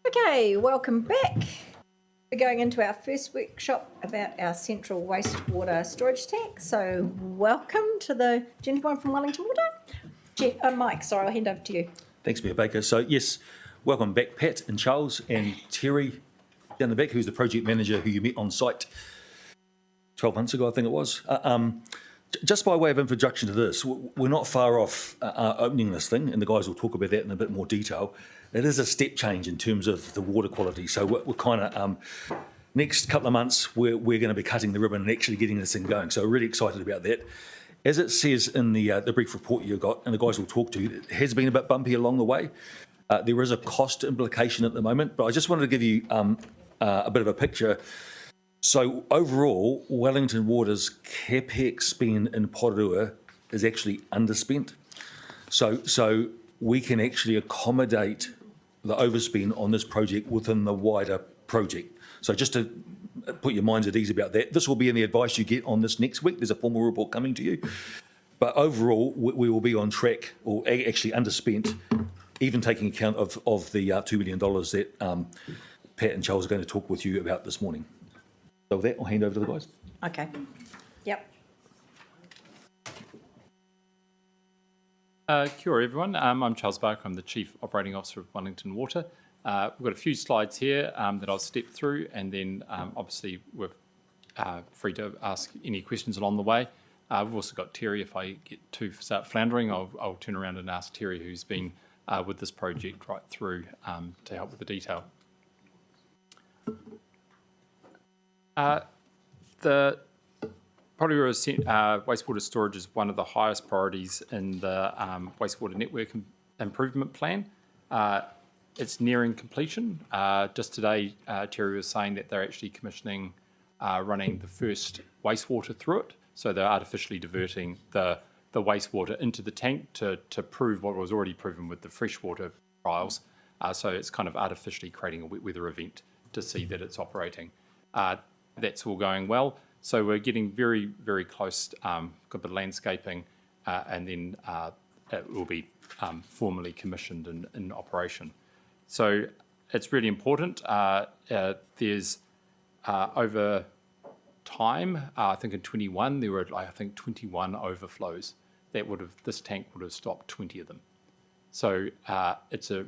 Okay, welcome back. We're going into our first workshop about our central wastewater storage tank. So welcome to the gentleman from Wellington Water. Mike, sorry, I'll hand over to you. Thanks, Mayor Baker. So yes, welcome back, Pat and Charles and Terry down the back, who's the project manager who you met on site 12 months ago, I think it was. Just by way of introduction to this, we're not far off opening this thing, and the guys will talk about that in a bit more detail. It is a step change in terms of the water quality. So we're kind of, next couple of months, we're going to be cutting the ribbon and actually getting this thing going. So we're really excited about that. As it says in the brief report you got, and the guys will talk to you, it has been a bit bumpy along the way. There is a cost implication at the moment, but I just wanted to give you a bit of a picture. So overall, Wellington Water's CapEx spend in Porirua is actually underspent. So we can actually accommodate the overspend on this project within the wider project. So just to put your minds at ease about that, this will be in the advice you get on this next week. There's a formal report coming to you. But overall, we will be on track, or actually underspent, even taking account of the $2 million that Pat and Charles are going to talk with you about this morning. So with that, I'll hand over to the guys. Okay. Yep. Kia ora everyone, I'm Charles Barker, I'm the Chief Operating Officer of Wellington Water. We've got a few slides here that I'll step through, and then obviously we're free to ask any questions along the way. We've also got Terry. If I get to start floundering, I'll turn around and ask Terry, who's been with this project right through, to help with the detail. The Porirua wastewater storage is one of the highest priorities in the wastewater network improvement plan. It's nearing completion. Just today, Terry was saying that they're actually commissioning running the first wastewater through it. So they're artificially diverting the wastewater into the tank to prove what was already proven with the freshwater trials. So it's kind of artificially creating a wet weather event to see that it's operating. That's all going well. So we're getting very, very close, got the landscaping, and then it will be formally commissioned in operation. So it's really important. There's over time, I think in 21, there were, 21 overflows. This tank would have stopped 20 of them. So it's a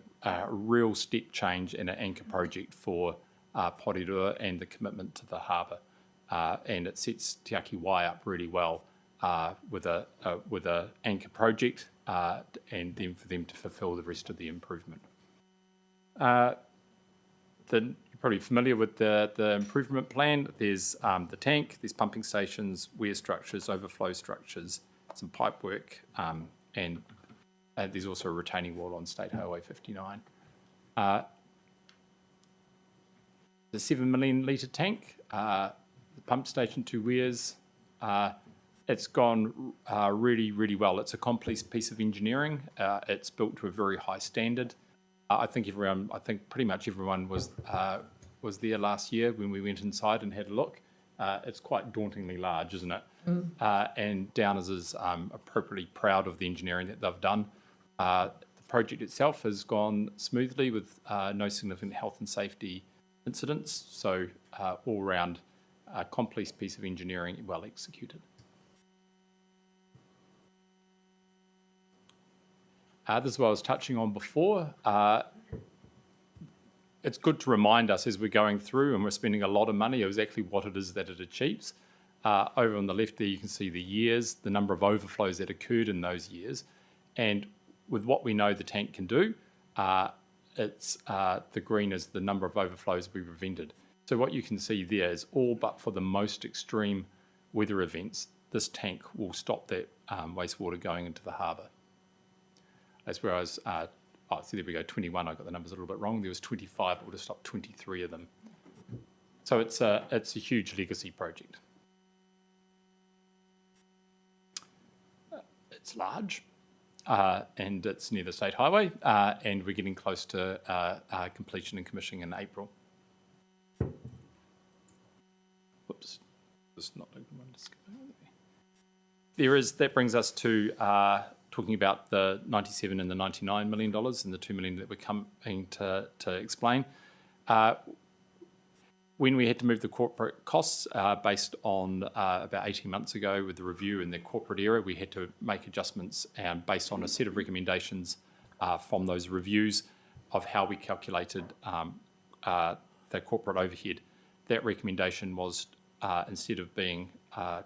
real step change and an anchor project for Porirua and the commitment to the harbour. And it sets Te Aki Wai up really well with a anchor project, and then for them to fulfil the rest of the improvement. You're probably familiar with the improvement plan. There's the tank, there's pumping stations, weir structures, overflow structures, some pipe work, and there's also a retaining wall on State Highway 59. The 7 million litre tank, the pump station, 2 weirs, it's gone really, really well. It's a complex piece of engineering. It's built to a very high standard. I think pretty much everyone was there last year when we went inside and had a look. It's quite dauntingly large, isn't it? And Downers is appropriately proud of the engineering that they've done. The project itself has gone smoothly with no significant health and safety incidents, so all round a complex piece of engineering, well executed. This is what I was touching on before. It's good to remind us as we're going through and we're spending a lot of money exactly what it is that it achieves. Over on the left there you can see the years, the number of overflows that occurred in those years, and with what we know the tank can do, it's the green is the number of overflows we prevented. So what you can see there is all but for the most extreme weather events, this tank will stop that wastewater going into the harbour. As whereas, so there we go, 21, I got the numbers a little bit wrong. There was 25, it would have stopped 23 of them. So it's a huge legacy project. It's large. And it's near the State Highway, and we're getting close to completion and commissioning in April. Whoops, just not open one. That brings us to talking about the $97 and the $99 million and the $2 million that we're coming to explain. When we had to move the corporate costs based on about 18 months ago with the review in the corporate area, we had to make adjustments based on a set of recommendations from those reviews of how we calculated the corporate overhead. That recommendation was instead of being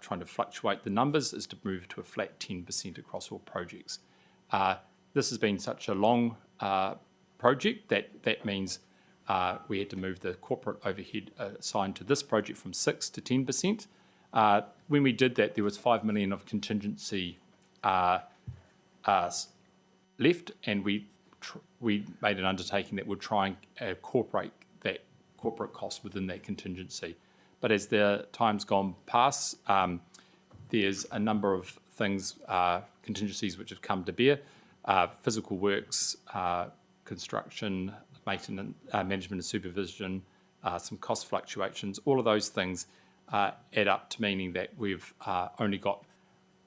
trying to fluctuate the numbers, is to move to a flat 10% across all projects. This has been such a long project that means we had to move the corporate overhead assigned to this project from 6 to 10%. When we did that, there was $5 million of contingency left, and we made an undertaking that would try and incorporate that corporate cost within that contingency. But as the time's gone past, there's a number of things, contingencies which have come to bear, physical works, construction, maintenance, management and supervision, some cost fluctuations. All of those things add up to meaning that we've only got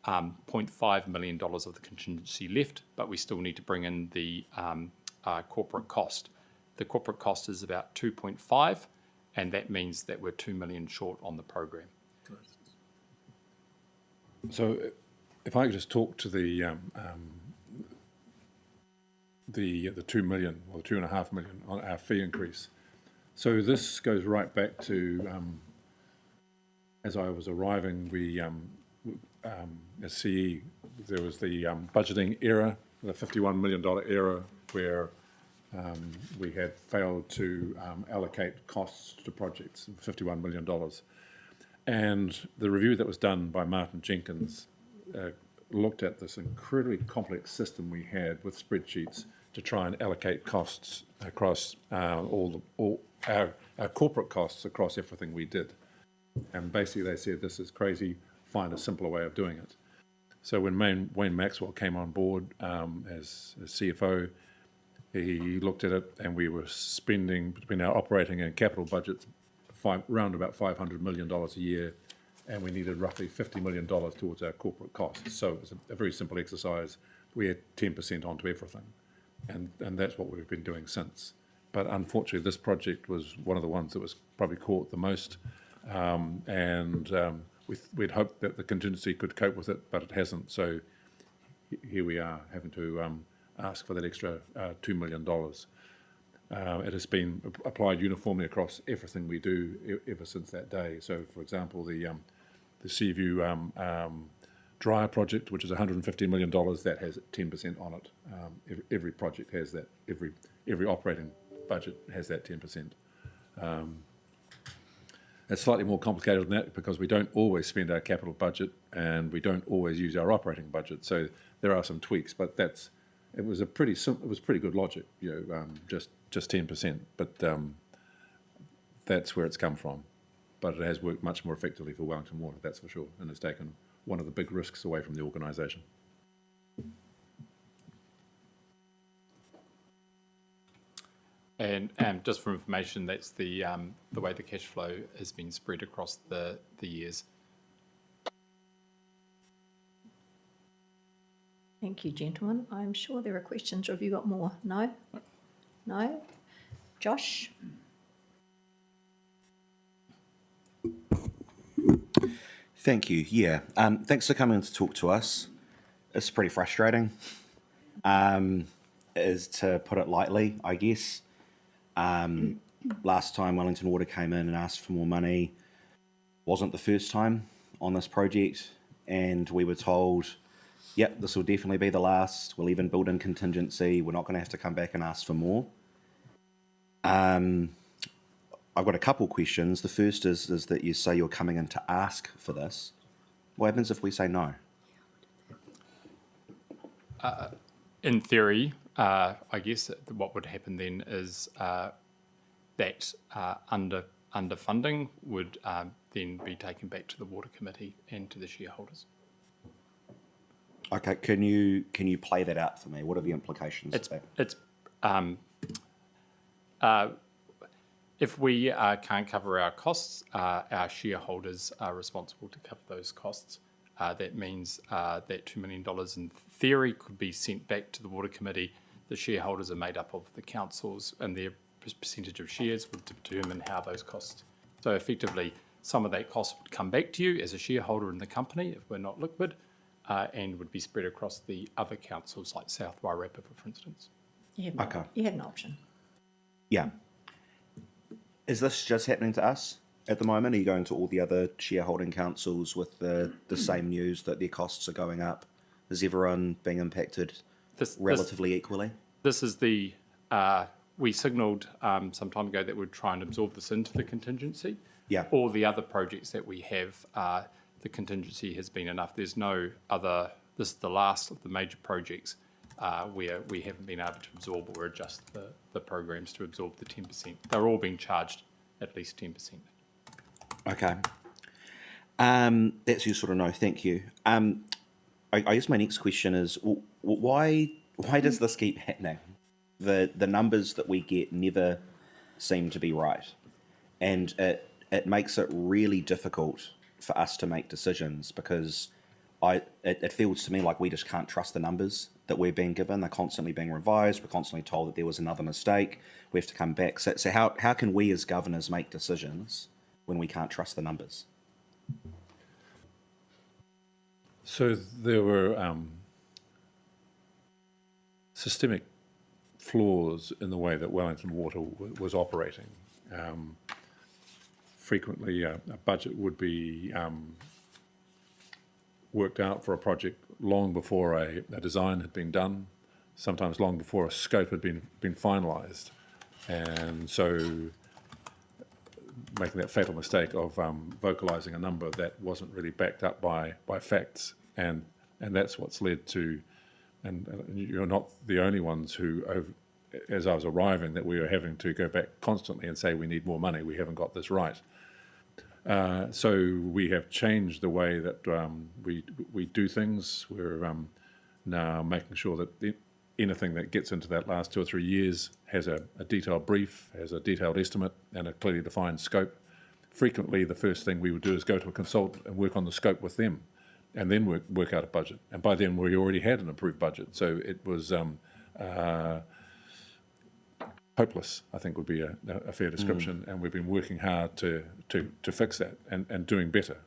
$0.5 million of the contingency left, but we still need to bring in the corporate cost. The corporate cost is about 2.5, and that means that we're 2 million short on the program. So, if I could just talk to the 2 million or 2.5 million on our fee increase. So this goes right back to as I was arriving, we as CE, there was the budgeting error, the $51 million error, where we had failed to allocate costs to projects, $51 million. And the review that was done by Martin Jenkins looked at this incredibly complex system we had with spreadsheets to try and allocate costs across all our corporate costs across everything we did. And basically they said, this is crazy, find a simpler way of doing it. So when Wayne Maxwell came on board as CFO, he looked at it, and we were spending between our operating and capital budgets around about $500 million a year, and we needed roughly $50 million towards our corporate costs. So it was a very simple exercise. We had 10% onto everything, and that's what we've been doing since. But unfortunately, this project was one of the ones that was probably caught the most, we'd hoped that the contingency could cope with it, but it hasn't. So here we are having to ask for that extra $2 million. It has been applied uniformly across everything we do ever since that day. So, for example, the Seaview dryer project, which is $150 million, that has 10% on it. Every project has that. Every operating budget has that 10%. It's slightly more complicated than that because we don't always spend our capital budget and we don't always use our operating budget. So there are some tweaks, but it was pretty good logic, just 10%. But that's where it's come from. But it has worked much more effectively for Wellington Water, that's for sure, and it's taken one of the big risks away from the organisation. And just for information, that's the way the cash flow has been spread across the years. Thank you, gentlemen. I'm sure there are questions, or have you got more? No? No? Josh? Thank you. Yeah. Thanks for coming to talk to us. It's pretty frustrating, is to put it lightly, I guess. Last time Wellington Water came in and asked for more money wasn't the first time on this project, and we were told, yep, this will definitely be the last. We'll even build in contingency. We're not going to have to come back and ask for more. I've got a couple questions. The first is that you say you're coming in to ask for this. What happens if we say no? In theory, I guess what would happen then is that underfunding would then be taken back to the Water Committee and to the shareholders. Okay, can you play that out for me? What are the implications of that? If we can't cover our costs, our shareholders are responsible to cover those costs. That means that $2 million in theory could be sent back to the Water Committee. The shareholders are made up of the councils and their percentage of shares would determine how those costs. So effectively, some of that cost would come back to you as a shareholder in the company if we're not liquid, and would be spread across the other councils like South Wairarapa, for instance. You have, Okay. you have an option. Yeah. Is this just happening to us at the moment? Are you going to all the other shareholding councils with the same news that their costs are going up? Is everyone being impacted relatively equally? This is the, we signalled some time ago that we'd try and absorb this into the contingency. Yeah. All the other projects that we have, the contingency has been enough. There's no other, this is the last of the major projects where we haven't been able to absorb or adjust the programs to absorb the 10%. They're all being charged at least 10%. Okay. That's useful to know. Thank you. I guess my next question is, why does this keep happening? The numbers that we get never seem to be right, and it makes it really difficult for us to make decisions because it feels to me like we just can't trust the numbers that we're being given. They're constantly being revised. We're constantly told that there was another mistake. We have to come back. So how can we as governors make decisions when we can't trust the numbers? So there were systemic flaws in the way that Wellington Water was operating. Frequently, a budget would be worked out for a project long before a design had been done, sometimes long before a scope had been finalised. And so making that fatal mistake of vocalising a number that wasn't really backed up by facts. And that's what's led to, and you're not the only ones who, as I was arriving, that we were having to go back constantly and say we need more money, we haven't got this right. So we have changed the way that we do things. We're now making sure that anything that gets into that last 2 or 3 years has a detailed brief, has a detailed estimate and a clearly defined scope. Frequently, the first thing we would do is go to a consultant and work on the scope with them, and then work out a budget. And by then, we already had an approved budget, so it was hopeless, I think would be a fair description, and we've been working hard to fix that and doing better.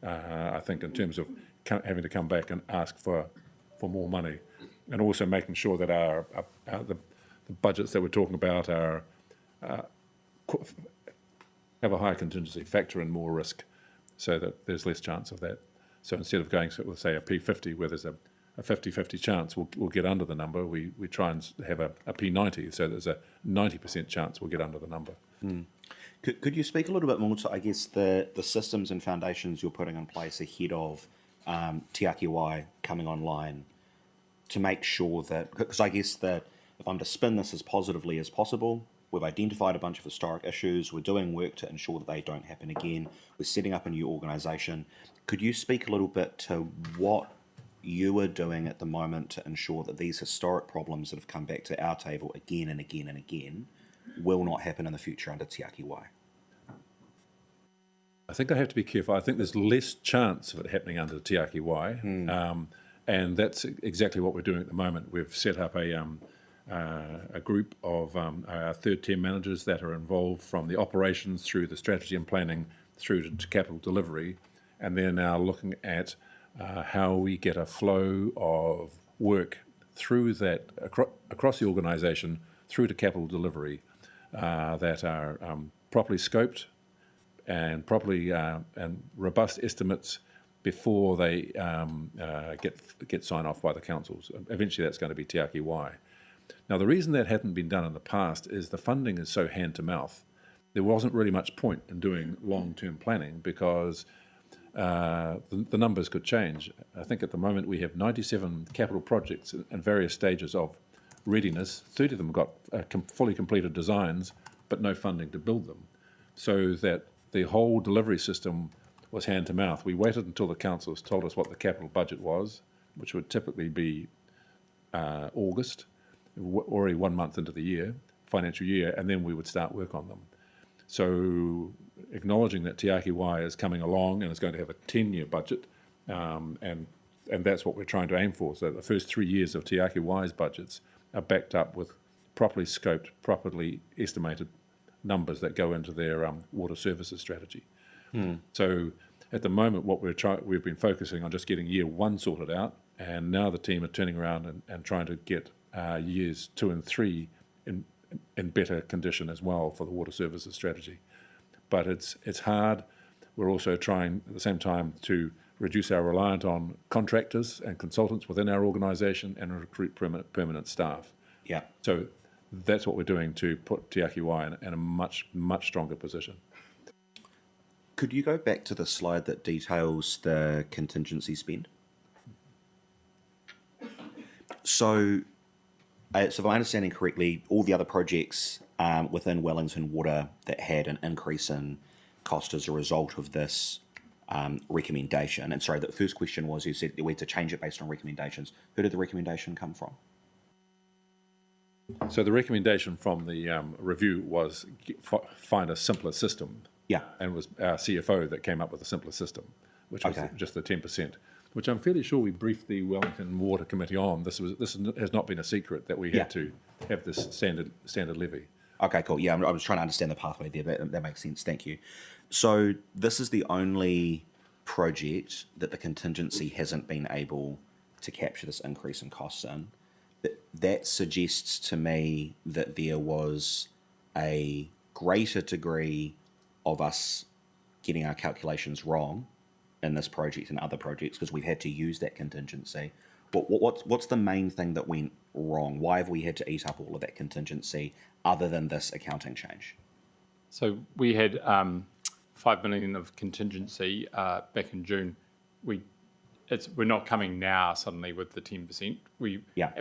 I think in terms of having to come back and ask for more money, and also making sure that the budgets that we're talking about are have a higher contingency, factor in more risk, so that there's less chance of that. So instead of going with, say, a P50 where there's a 50-50 chance we'll get under the number, we try and have a P90, so there's a 90% chance we'll get under the number. Could you speak a little bit more to, I guess, the systems and foundations you're putting in place ahead of Te Ake Wai coming online to make sure that, because I guess that if I'm to spin this as positively as possible, we've identified a bunch of historic issues, we're doing work to ensure that they don't happen again, we're setting up a new organisation. Could you speak a little bit to what you are doing at the moment to ensure that these historic problems that have come back to our table again and again and again will not happen in the future under Te Ake Wai? I think I have to be careful. I think there's less chance of it happening under Te Ake Wai, and that's exactly what we're doing at the moment. We've set up a group of our third-tier managers that are involved from the operations through the strategy and planning through to capital delivery, and they're now looking at how we get a flow of work through that across the organisation through to capital delivery that are properly scoped and properly and robust estimates before they get signed off by the councils. Eventually, that's going to be Te Ake Wai. Now, the reason that hadn't been done in the past is the funding is so hand to mouth. There wasn't really much point in doing long-term planning because the numbers could change. I think at the moment we have 97 capital projects in various stages of readiness. 30 of them got fully completed designs, but no funding to build them. So that the whole delivery system was hand to mouth. We waited until the councils told us what the capital budget was, which would typically be August, already 1 month into the financial year, and then we would start work on them. So acknowledging that Te Ake Wai is coming along and is going to have a 10-year budget, and that's what we're trying to aim for. So the first 3 years of Te Ake Wai's budgets are backed up with properly scoped, properly estimated numbers that go into their water services strategy. So at the moment, what we've been focusing on just getting year 1 sorted out, and now the team are turning around and trying to get years 2 and 3 in better condition as well for the water services strategy. But it's hard. We're also trying at the same time to reduce our reliance on contractors and consultants within our organisation and recruit permanent staff. Yeah. So that's what we're doing to put Te Aki Wai in a much, much stronger position. Could you go back to the slide that details the contingency spend? So if I'm understanding correctly, all the other projects within Wellington Water that had an increase in cost as a result of this recommendation, and sorry, the first question was, you said we had to change it based on recommendations. Who did the recommendation come from? So the recommendation from the review was find a simpler system. Yeah. And it was our CFO that came up with a simpler system, which was Okay. just the 10%, which I'm fairly sure we briefed the Wellington Water Committee on. This has not been a secret that we had to have this standard levy. Okay, cool. Yeah, I was trying to understand the pathway there, but that makes sense. Thank you. So this is the only project that the contingency hasn't been able to capture this increase in costs in. That suggests to me that there was a greater degree of us getting our calculations wrong in this project and other projects because we've had to use that contingency. What's the main thing that went wrong? Why have we had to eat up all of that contingency other than this accounting change? So we had 5 million of contingency back in June. We're not coming now suddenly with the 10%.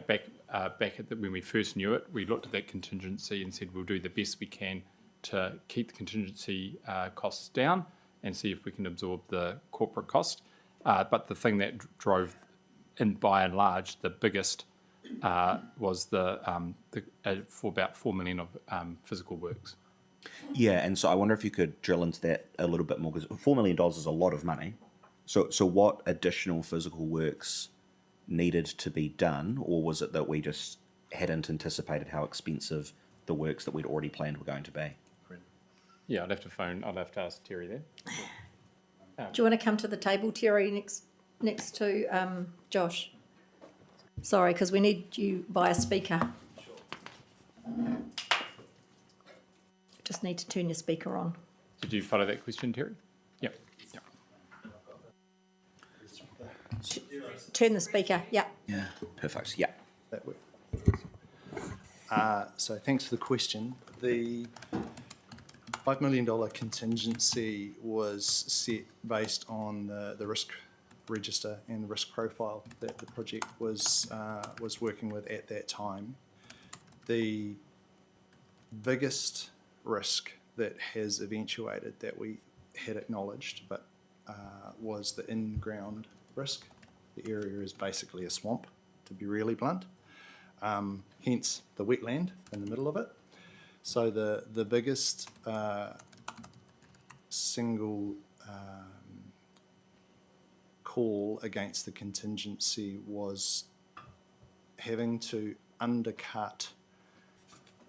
Back at when we first knew it, we looked at that contingency and said we'll do the best we can to keep the contingency costs down and see if we can absorb the corporate cost. But the thing that drove, by and large, the biggest was for about 4 million of physical works. Yeah, and so I wonder if you could drill into that a little bit more, because $4 million is a lot of money. So what additional physical works needed to be done, or was it that we just hadn't anticipated how expensive the works that we'd already planned were going to be? Yeah, I'd have to ask Terry there. Do you want to come to the table, Terry, next to Josh? Sorry, because we need you via speaker. Just need to turn your speaker on. Did you follow that question, Terry? Yep. Turn the speaker, yeah. Yeah. Perfect, yeah. That work. So thanks for the question. The $5 million contingency was set based on the risk register and the risk profile that the project was working with at that time. The biggest risk that has eventuated that we had acknowledged, but was the in-ground risk. The area is basically a swamp, to be really blunt, hence the wetland in the middle of it. So the biggest single call against the contingency was having to undercut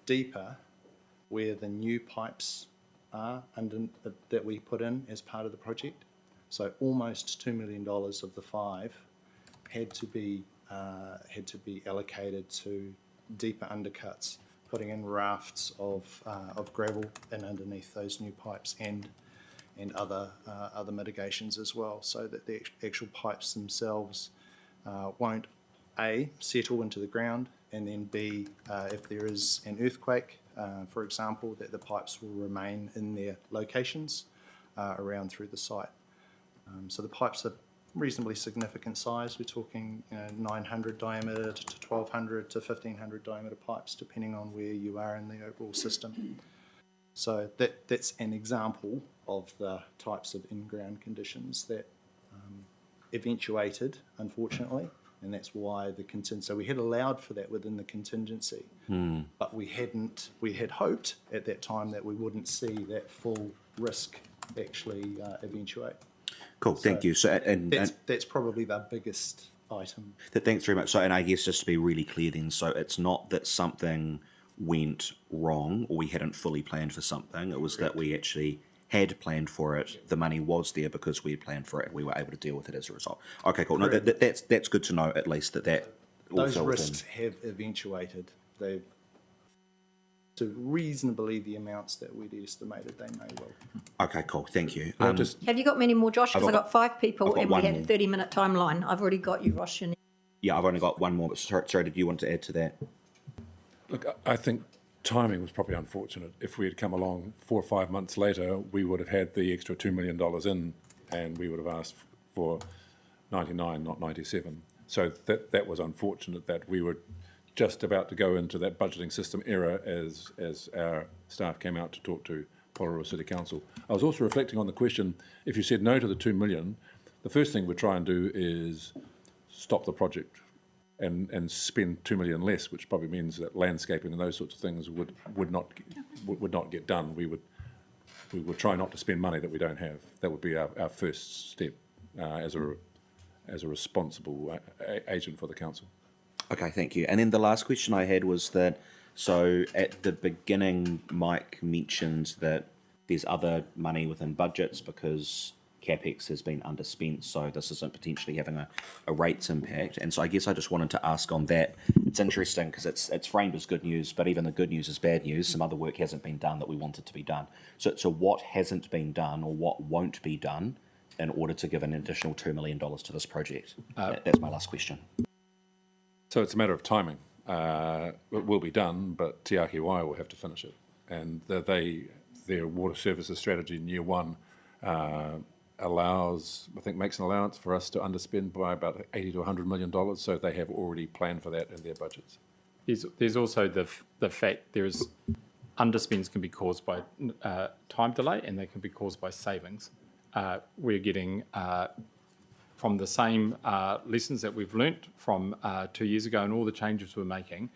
deeper where the new pipes are that we put in as part of the project. So almost $2 million of the 5 had to be allocated to deeper undercuts, putting in rafts of gravel in underneath those new pipes and other mitigations as well, so that the actual pipes themselves won't A, settle into the ground, and then B, if there is an earthquake, for example, that the pipes will remain in their locations around through the site. So the pipes are reasonably significant size. We're talking 900 diameter to 1200 to 1500 diameter pipes, depending on where you are in the overall system. So that's an example of the types of in-ground conditions that eventuated, unfortunately, and that's why the contingency. So we had allowed for that within the contingency, but we had hoped at that time that we wouldn't see that full risk actually eventuate. Cool, thank you. So, and that's probably the biggest item. thanks very much. So, and I guess just to be really clear then, so it's not that something went wrong or we hadn't fully planned for something. It was that we actually had planned for it. The money was there because we had planned for it and we were able to deal with it as a result. Okay, cool. No, that's good to know, at least, that Those also risks have eventuated. They've, to reasonably the amounts that we'd estimated, they may well. Okay, cool. Thank you. Have you got many more, Josh? Because I've got 5 people I've got and we one had a more. 30-minute timeline. I've already got you, Ross. Yeah, I've only got one more, but sorry, did you want to add to that? Look, I think timing was probably unfortunate. If we had come along 4 or 5 months later, we would have had the extra $2 million in, and we would have asked for 99, not 97. So that was unfortunate that we were just about to go into that budgeting system era as our staff came out to talk to Porirua City Council. I was also reflecting on the question, if you said no to the 2 million, the first thing we'd try and do is stop the project and spend 2 million less, which probably means that landscaping and those sorts of things would not get done. We would try not to spend money that we don't have. That would be our first step as a responsible agent for the council. Okay, thank you. And then the last question I had was that, so at the beginning, Mike mentioned that there's other money within budgets because CapEx has been underspent, so this isn't potentially having a rates impact. And so I guess I just wanted to ask on that. It's interesting because it's framed as good news, but even the good news is bad news. Some other work hasn't been done that we wanted to be done. So what hasn't been done or what won't be done in order to give an additional $2 million to this project? That's my last question. So it's a matter of timing. It will be done, but Te Ake Wai will have to finish it. And their water services strategy in year one makes an allowance for us to underspend by about $80 to $100 million. So they have already planned for that in their budgets. There's also the fact there's underspends can be caused by time delay and they can be caused by savings. We're getting from the same lessons that we've learnt from 2 years ago and all the changes we're making,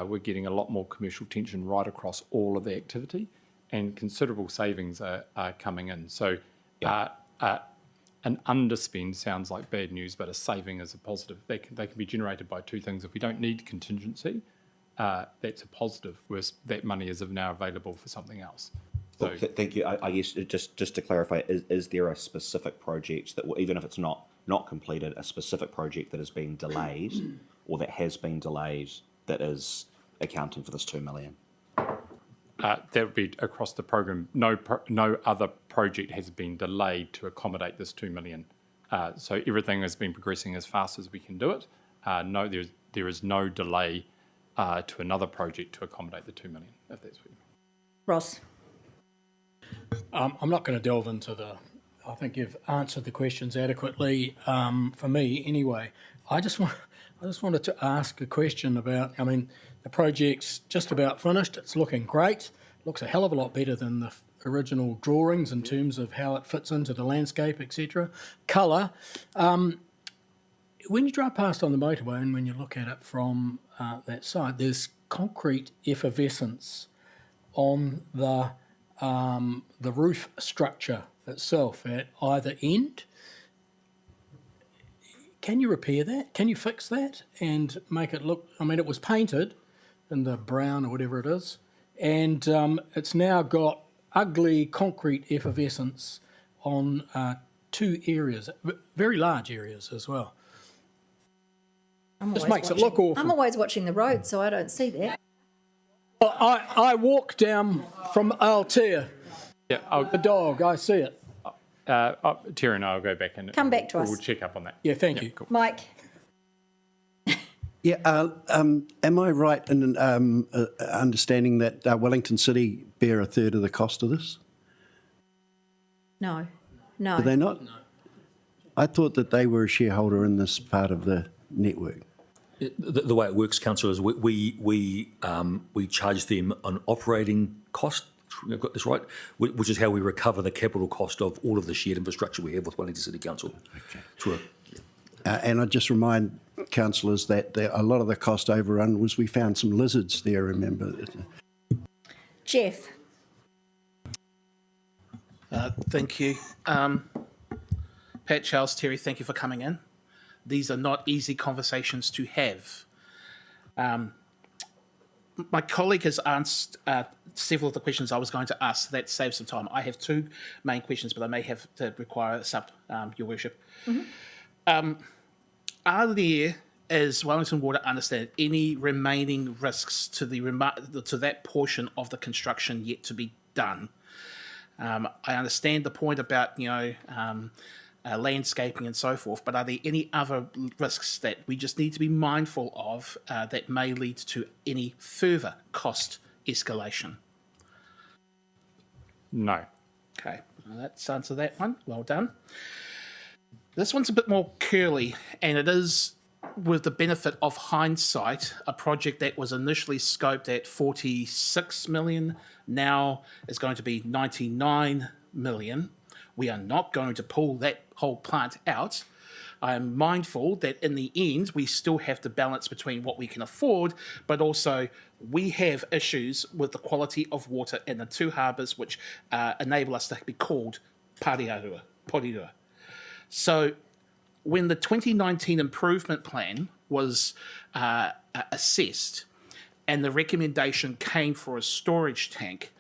we're getting a lot more commercial tension right across all of the activity and considerable savings are coming in. So an underspend sounds like bad news, but a saving is a positive. They can be generated by two things. If we don't need contingency, that's a positive, whereas that money is now available for something else. So, well, thank you. I guess just to clarify, is there a specific project that, even if it's not completed, a specific project that has been delayed or that has been delayed that is accounting for this $2 million? that would be across the program. No other project has been delayed to accommodate this $2 million. So everything has been progressing as fast as we can do it. No, there is no delay to another project to accommodate the $2 million, if that's what you mean. Ross. I'm not going to delve into I think you've answered the questions adequately for me anyway. I just wanted to ask a question about, the project's just about finished. It's looking great. Looks a hell of a lot better than the original drawings in terms of how it fits into the landscape, etc. Colour. When you drive past on the motorway and when you look at it from that side, there's concrete effervescence on the roof structure itself at either end. Can you repair that? Can you fix that and make it look? It was painted in the brown or whatever it is, and it's now got ugly concrete effervescence on two areas, very large areas as well. Just makes it look awful. I'm always watching the road, so I don't see that. Well, I walk down from Aotea. Yeah, The dog, I see it. Terry and I will go back and Come back to us. We'll check up on that. Yeah, thank you. Cool. Mike. Yeah, am I right in understanding that Wellington City bear a third of the cost of this? No. Do they not? No. I thought that they were a shareholder in this part of the network. The way it works, councillor, is we charge them an operating cost. I've got this right, which is how we recover the capital cost of all of the shared infrastructure we have with Wellington City Council. Okay. And I just remind councillors that a lot of the cost overrun was we found some lizards there, remember? Jeff. Thank you. Pat, Charles, Terry, thank you for coming in. These are not easy conversations to have. my colleague has answered several of the questions I was going to ask, so that saves some time. I have two main questions, but I may have to require a sub, Your Worship. Are there, as Wellington Water understand, any remaining risks to to that portion of the construction yet to be done? I understand the point about landscaping and so forth, but are there any other risks that we just need to be mindful of that may lead to any further cost escalation? No. Okay, well, let's answer that one. Well done. This one's a bit more curly, and it is, with the benefit of hindsight, a project that was initially scoped at 46 million, now is going to be 99 million. We are not going to pull that whole plant out. I am mindful that in the end, we still have to balance between what we can afford, but also we have issues with the quality of water in the two harbours, which enable us to be called Porirua. So when the 2019 improvement plan was assessed and the recommendation came for a storage tank,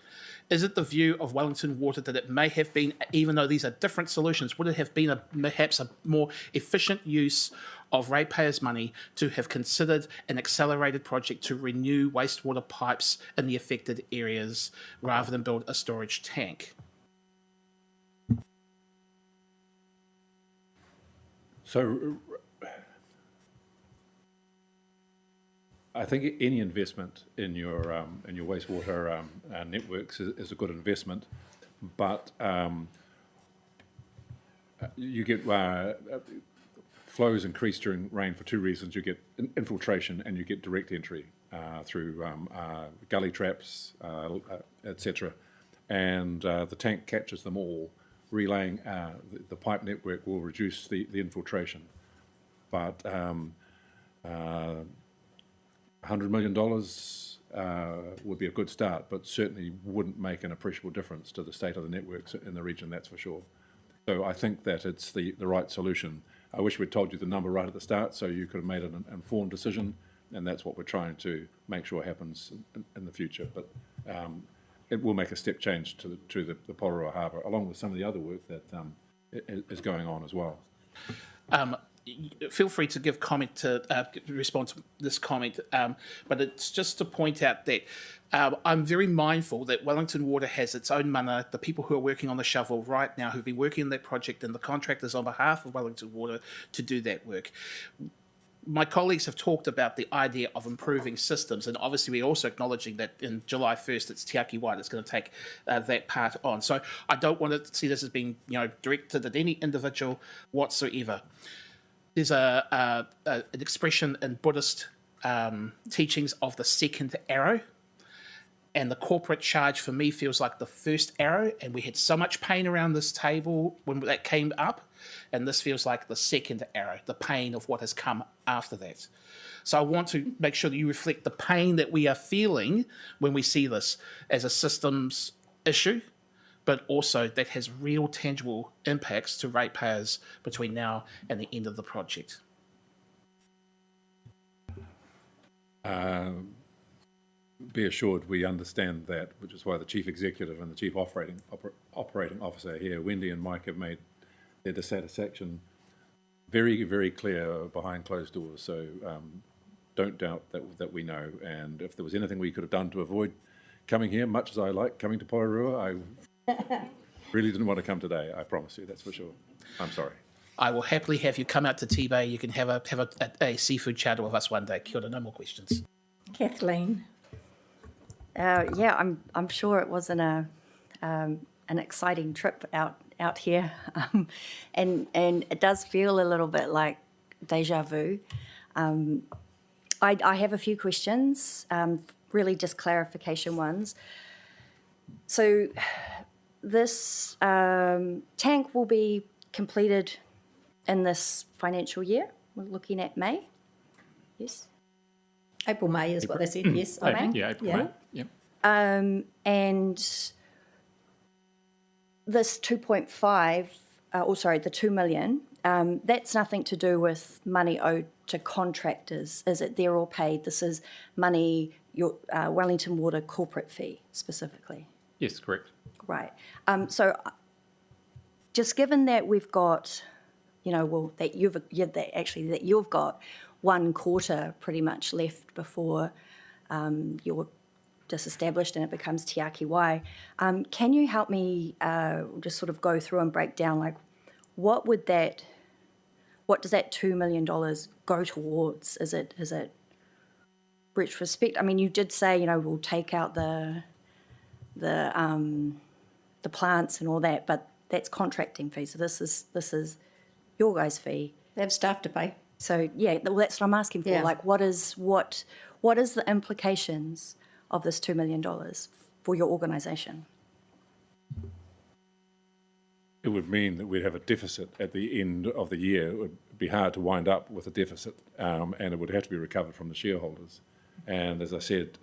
is it the view of Wellington Water that it may have been, even though these are different solutions, would it have been perhaps a more efficient use of ratepayers' money to have considered an accelerated project to renew wastewater pipes in the affected areas rather than build a storage tank? So I think any investment in your wastewater networks is a good investment, but you get flows increase during rain for two reasons. You get infiltration and you get direct entry through gully traps, etc. And the tank captures them all. Relaying the pipe network will reduce the infiltration, but $100 million would be a good start, but certainly wouldn't make an appreciable difference to the state of the networks in the region, that's for sure. So I think that it's the right solution. I wish we'd told you the number right at the start so you could have made an informed decision, and that's what we're trying to make sure happens in the future. But it will make a step change to the Porirua Harbour, along with some of the other work that is going on as well. Feel free to give comment to respond to this comment, but it's just to point out that I'm very mindful that Wellington Water has its own mana, the people who are working on the shovel right now who've been working on that project, and the contractors on behalf of Wellington Water to do that work. My colleagues have talked about the idea of improving systems, and obviously we're also acknowledging that in July 1st it's Te Aki Wai that's going to take that part on. So I don't want to see this as being directed at any individual whatsoever. There's an expression in Buddhist teachings of the second arrow, and the corporate charge for me feels like the first arrow, and we had so much pain around this table when that came up, and this feels like the second arrow, the pain of what has come after that. So I want to make sure that you reflect the pain that we are feeling when we see this as a systems issue, but also that has real tangible impacts to ratepayers between now and the end of the project. Be assured we understand that, which is why the Chief Executive and the Chief Operating Officer here, Wendy and Mike, have made their dissatisfaction very, very clear behind closed doors. So don't doubt that we know. And if there was anything we could have done to avoid coming here, much as I like coming to Porirua, I really didn't want to come today, I promise you, that's for sure. I'm sorry. I will happily have you come out to T-Bay. You can have a seafood chowder with us one day. Kia ora, no more questions. Kathleen. Yeah, I'm sure it wasn't an exciting trip out here, and it does feel a little bit like deja vu. I have a few questions, really just clarification ones. So this tank will be completed in this financial year. We're looking at May. Yes. April, May is what they said, yes. May? Yeah, April, May. Yep. And this 2.5, the 2 million, that's nothing to do with money owed to contractors, is it? They're all paid. This is money your Wellington Water corporate fee specifically. Yes, correct. Right. So just given that we've got, that you've got 1 quarter pretty much left before you're disestablished and it becomes Te Ake Wai, can you help me just sort of go through and break down, like, what does that $2 million go towards? Is it retrospect? I mean, you did say, we'll take out the plants and all that, but that's contracting fee. So this is your guys' fee. They have staff to pay. So yeah, well, that's what I'm asking for. Yeah. Like, what is the implications of this $2 million for your organisation? It would mean that we'd have a deficit at the end of the year. It would be hard to wind up with a deficit, and it would have to be recovered from the shareholders. And as I said,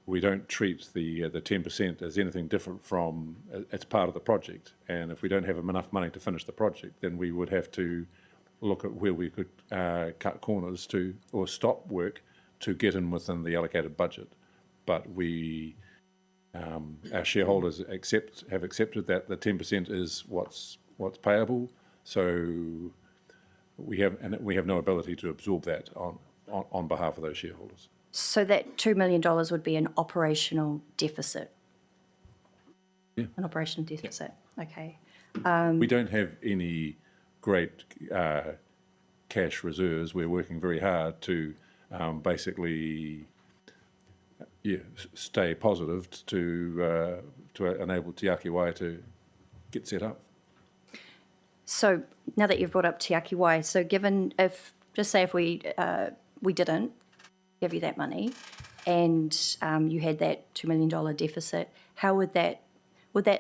we don't treat the 10% as anything different from, it's part of the project. And if we don't have enough money to finish the project, then we would have to look at where we could cut corners or stop work to get in within the allocated budget. But our shareholders have accepted that the 10% is what's payable. So we have no ability to absorb that on behalf of those shareholders. So that $2 million would be an operational deficit. Yeah. An operational deficit. Yeah. Okay. We don't have any great cash reserves. We're working very hard to basically stay positive to enable Te Ake Wai to get set up. So now that you've brought up Te Ake Wai, so if we didn't give you that money and you had that $2 million deficit, how would that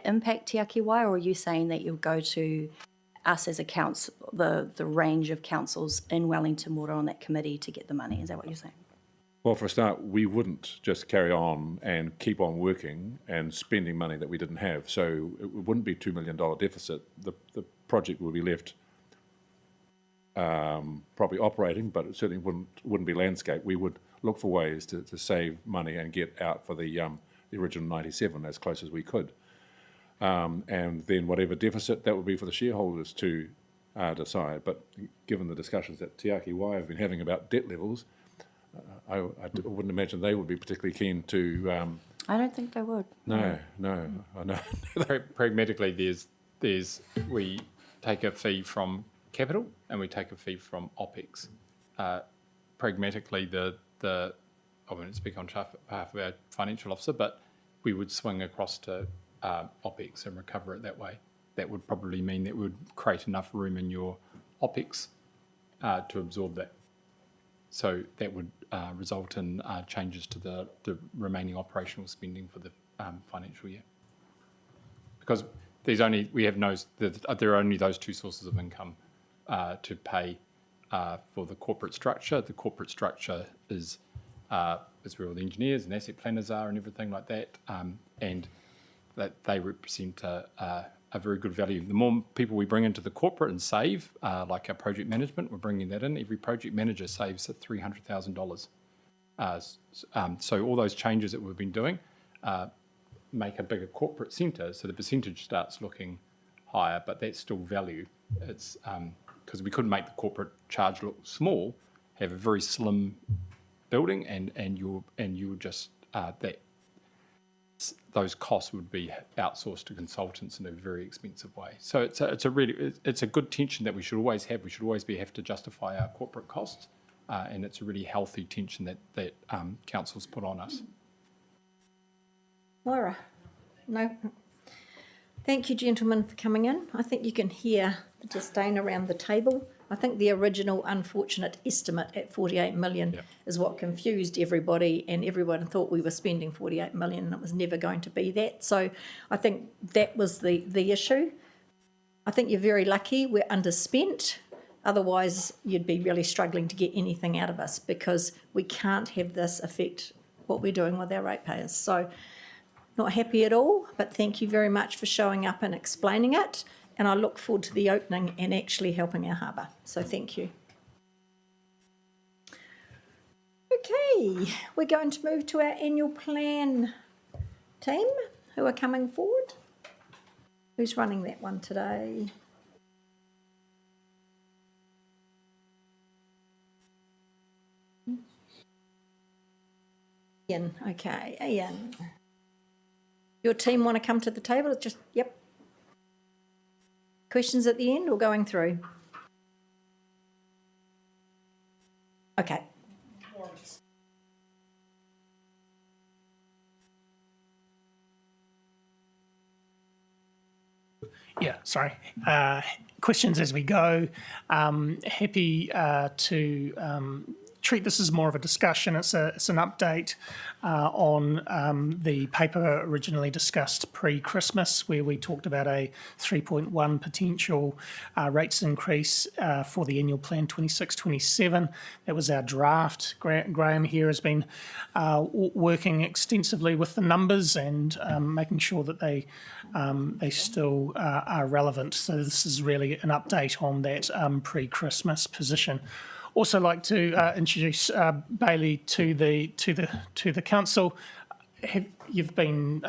impact Te Ake Wai, or are you saying that you'll go to us as a council, the range of councils in Wellington Water on that committee to get the money? Is that what you're saying? Well, for a start, we wouldn't just carry on and keep on working and spending money that we didn't have. So it wouldn't be $2 million deficit. The project would be left probably operating, but it certainly wouldn't be landscape. We would look for ways to save money and get out for the original 97 as close as we could. And then whatever deficit, that would be for the shareholders to decide. But given the discussions that Te Ake Wai have been having about debt levels, I wouldn't imagine they would be particularly keen to. I don't think they would. No, I know. Pragmatically, we take a fee from capital and we take a fee from OPEX. Pragmatically, I won't speak on behalf of our financial officer, but we would swing across to OPEX and recover it that way. That would probably mean that we would create enough room in your OPEX to absorb that. So that would result in changes to the remaining operational spending for the financial year. Because there are only those two sources of income to pay for the corporate structure. The corporate structure is where all the engineers and asset planners are and everything like that, and that they represent a very good value. The more people we bring into the corporate and save, like our project management, we're bringing that in. Every project manager saves at $300,000. So all those changes that we've been doing make a bigger corporate centre, so the percentage starts looking higher, but that's still value. It's because we couldn't make the corporate charge look small, have a very slim building, and you would just those costs would be outsourced to consultants in a very expensive way. So it's a good tension that we should always have. We should always have to justify our corporate costs, and it's a really healthy tension that councils put on us. Moira? No. Thank you, gentlemen, for coming in. I think you can hear the disdain around the table. I think the original unfortunate estimate at 48 million is what confused everybody, and everyone thought we were spending 48 million and it was never going to be that. So I think that was the issue. I think you're very lucky we're underspent. Otherwise, you'd be really struggling to get anything out of us, because we can't have this affect what we're doing with our ratepayers. So not happy at all, but thank you very much for showing up and explaining it. And I look forward to the opening and actually helping our harbour. So thank you. Okay, we're going to move to our annual plan team who are coming forward. Who's running that one today? Ian, okay, Ian. Your team want to come to the table? Just, yep. Questions at the end or going through? Okay. Yeah, sorry. Questions as we go. Happy to treat this as more of a discussion. It's an update on the paper originally discussed pre-Christmas, where we talked about a 3.1 potential rates increase for the annual plan 26-27. That was our draft. Graham here has been working extensively with the numbers and making sure that they still are relevant. So this is really an update on that pre-Christmas position. Also like to introduce Bailey to the council. You've been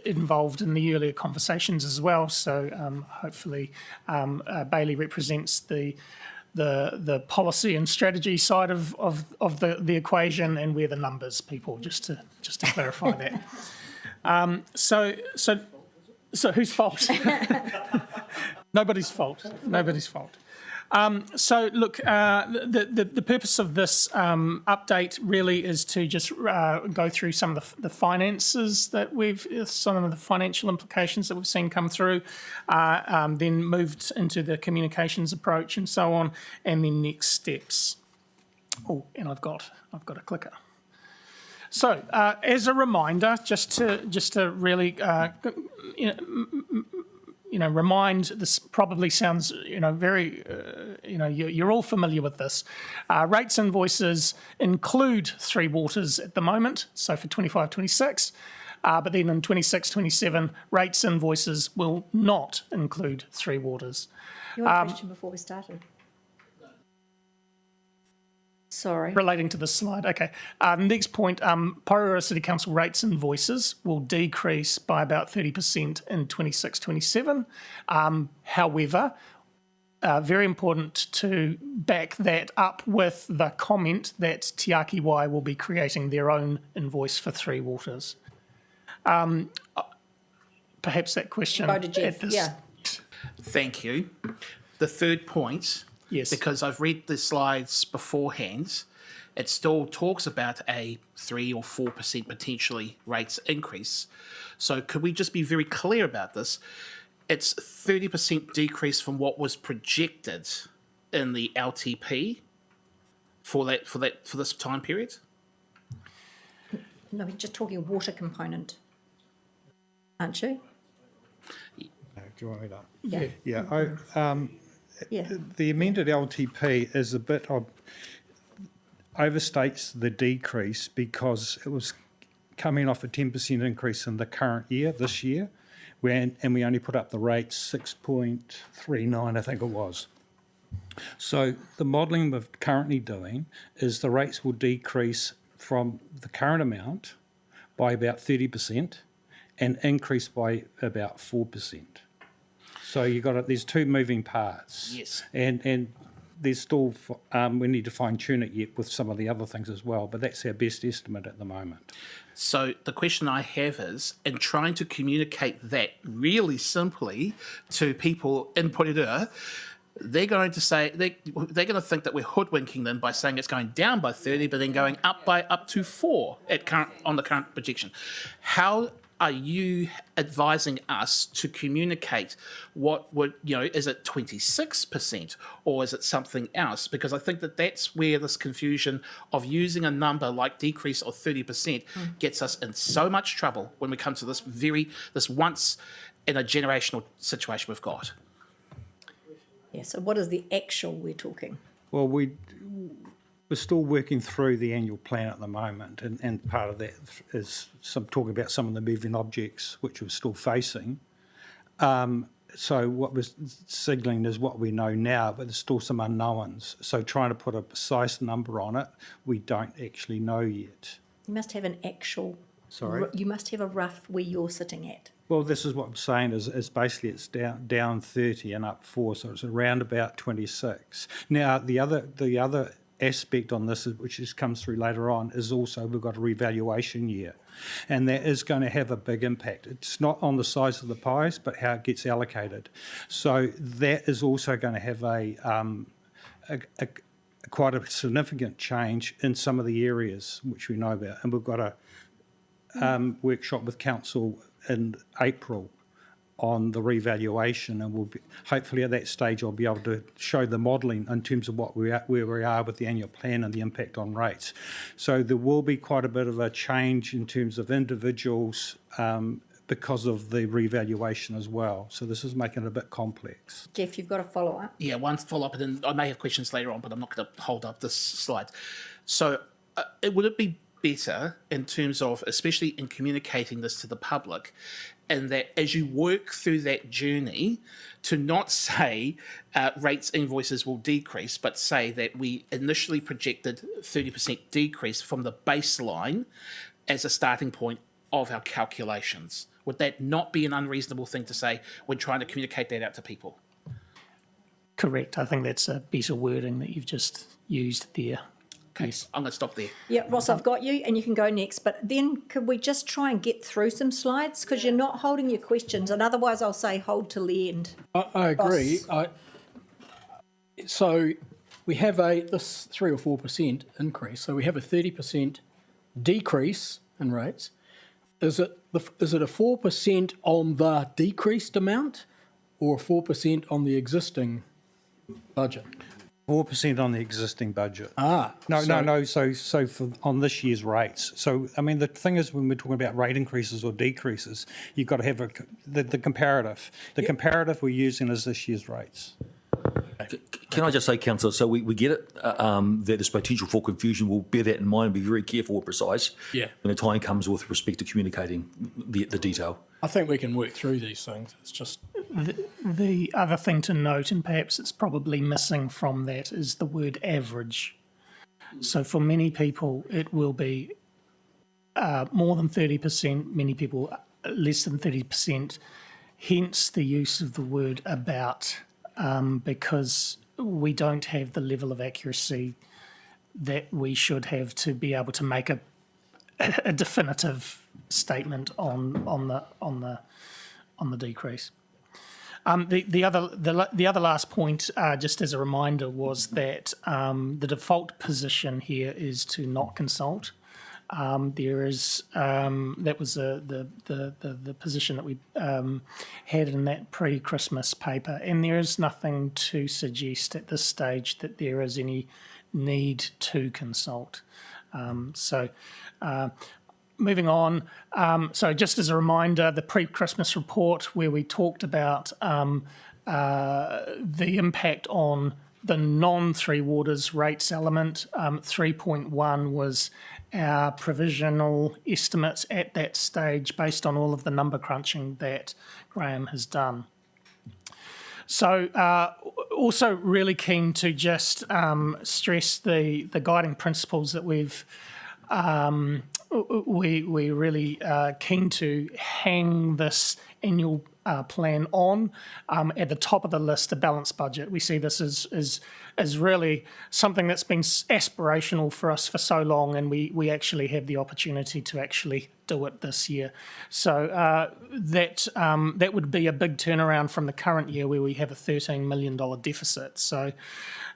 involved in the earlier conversations as well, so hopefully Bailey represents the policy and strategy side of the equation, and we're the numbers people, just to clarify that. So whose fault? Nobody's fault. Nobody's fault. So look, the purpose of this update really is to just go through some of the finances that some of the financial implications that we've seen come through, then moved into the communications approach and so on, and then next steps. Oh, and I've got a clicker. So as a reminder, just to really remind, this probably sounds, very, you're all familiar with this. Rates invoices include Three Waters at the moment, so for 25-26, but then in 26-27, rates invoices will not include Three Waters. You had a question before we started? Sorry. Relating to this slide, okay. Next point, Porirua City Council rates invoices will decrease by about 30% in 26-27. However, very important to back that up with the comment that Te Aki Wai will be creating their own invoice for Three Waters. Perhaps that question. Go to Jeff, yeah. Thank you. The third point, Yes. because I've read the slides beforehand, it still talks about a 3 or 4% potentially rates increase. So could we just be very clear about this? It's 30% decrease from what was projected in the LTP for this time period. No, we're just talking water component, aren't you? Do you want me to? Yeah. Yeah, the amended LTP is a bit of, overstates the decrease because it was coming off a 10% increase in the current year, this year, and we only put up the rates 6.39, I think it was. So the modelling we're currently doing is the rates will decrease from the current amount by about 30% and increase by about 4%. So there's two moving parts. Yes. And there's still, we need to fine tune it yet with some of the other things as well, but that's our best estimate at the moment. So the question I have is, in trying to communicate that really simply to people in Porirua, they're going to say, they're going to think that we're hoodwinking them by saying it's going down by 30, but then going up to 4 on the current projection. How are you advising us to communicate what would, is it 26% or is it something else? Because I think that's where this confusion of using a number like decrease of 30% gets us in so much trouble when we come to this once in a generational situation we've got. Yeah, so what is the actual we're talking? Well, we're still working through the annual plan at the moment, and part of that is some talk about some of the moving objects which we're still facing. So what we're signalling is what we know now, but there's still some unknowns. So trying to put a precise number on it, we don't actually know yet. You must have an actual. Sorry? You must have a rough where you're sitting at. Well, this is what I'm saying is basically it's down 30 and up 4, so it's around about 26. Now, the other aspect on this, which comes through later on, is also we've got a revaluation year, and that is going to have a big impact. It's not on the size of the pies, but how it gets allocated. So that is also going to have a quite a significant change in some of the areas which we know about, and we've got a workshop with council in April on the revaluation, and we'll be, hopefully at that stage I'll be able to show the modelling in terms of where we are with the annual plan and the impact on rates. So there will be quite a bit of a change in terms of individuals because of the revaluation as well. So this is making it a bit complex. Jeff, you've got a follow-up. Yeah, one follow-up, and then I may have questions later on, but I'm not going to hold up this slide. So would it be better in terms of, especially in communicating this to the public, and that as you work through that journey, to not say rates invoices will decrease, but say that we initially projected 30% decrease from the baseline as a starting point of our calculations? Would that not be an unreasonable thing to say when trying to communicate that out to people? Correct. I think that's a better wording that you've just used there. Okay, I'm going to stop there. Yeah, Ross, I've got you, and you can go next. But then could we just try and get through some slides? Because you're not holding your questions, and otherwise I'll say hold till the end. I agree. So we have this 3 or 4% increase. So we have a 30% decrease in rates. Is it a 4% on the decreased amount, or 4% on the existing budget? 4% on the existing budget. No. So for on this year's rates. So I mean, the thing is, when we're talking about rate increases or decreases, you've got to have the comparative. The comparative we're using is this year's rates. Can I just say, Councillor, so we get it, that there's potential for confusion. We'll bear that in mind and be very careful and precise Yeah. when the time comes with respect to communicating the detail. I think we can work through these things. It's just The other thing to note, and perhaps it's probably missing from that, is the word average. So for many people, it will be more than 30%, many people less than 30%, hence the use of the word about, because we don't have the level of accuracy that we should have to be able to make a definitive statement on the decrease. The other last point, just as a reminder, was that the default position here is to not consult. There is that was the position that we had in that pre-Christmas paper, and there is nothing to suggest at this stage that there is any need to consult. Moving on, so just as a reminder, the pre-Christmas report where we talked about the impact on the non-Three Waters rates element, 3.1 was our provisional estimate at that stage based on all of the number crunching that Graham has done. So also really keen to just stress the guiding principles that we're really keen to hang this annual plan on. At the top of the list, a balanced budget. We see this as really something that's been aspirational for us for so long, and we actually have the opportunity to actually do it this year. So that would be a big turnaround from the current year where we have a $13 million deficit. So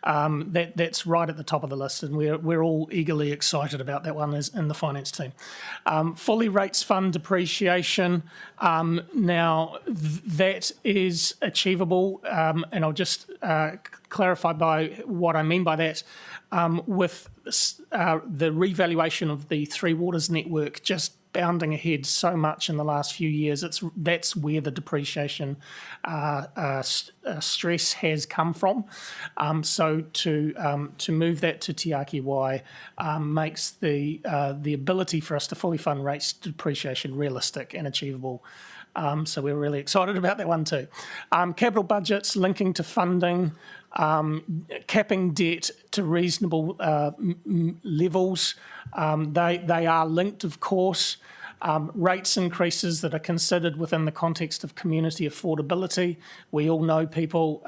that's right at the top of the list, and we're all eagerly excited about that one as in the finance team. Fully rates fund depreciation. Now that is achievable, and I'll just clarify by what I mean by that. With the revaluation of the Three Waters network just bounding ahead so much in the last few years, that's where the depreciation stress has come from. So to move that to Te Ake Wai makes the ability for us to fully fund rates depreciation realistic and achievable So we're really excited about that one too. Capital budgets linking to funding, capping debt to reasonable levels. They are linked, of course. Rates increases that are considered within the context of community affordability. We all know people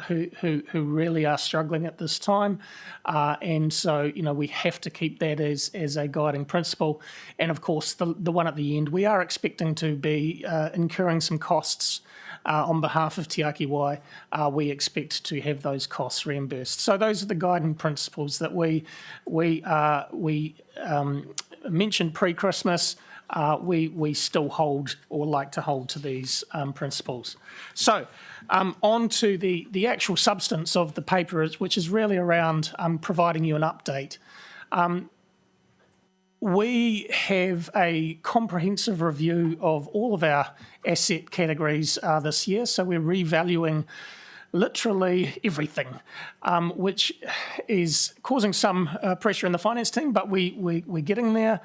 who really are struggling at this time, and so we have to keep that as a guiding principle. And of course, the one at the end, we are expecting to be incurring some costs. On behalf of Te Ake Wai, we expect to have those costs reimbursed. So those are the guiding principles that we mentioned pre-Christmas. We still hold or like to hold to these principles. So on to the actual substance of the paper, which is really around providing you an update. We have a comprehensive review of all of our asset categories this year, so we're revaluing literally everything, which is causing some pressure in the finance team, but we're getting there.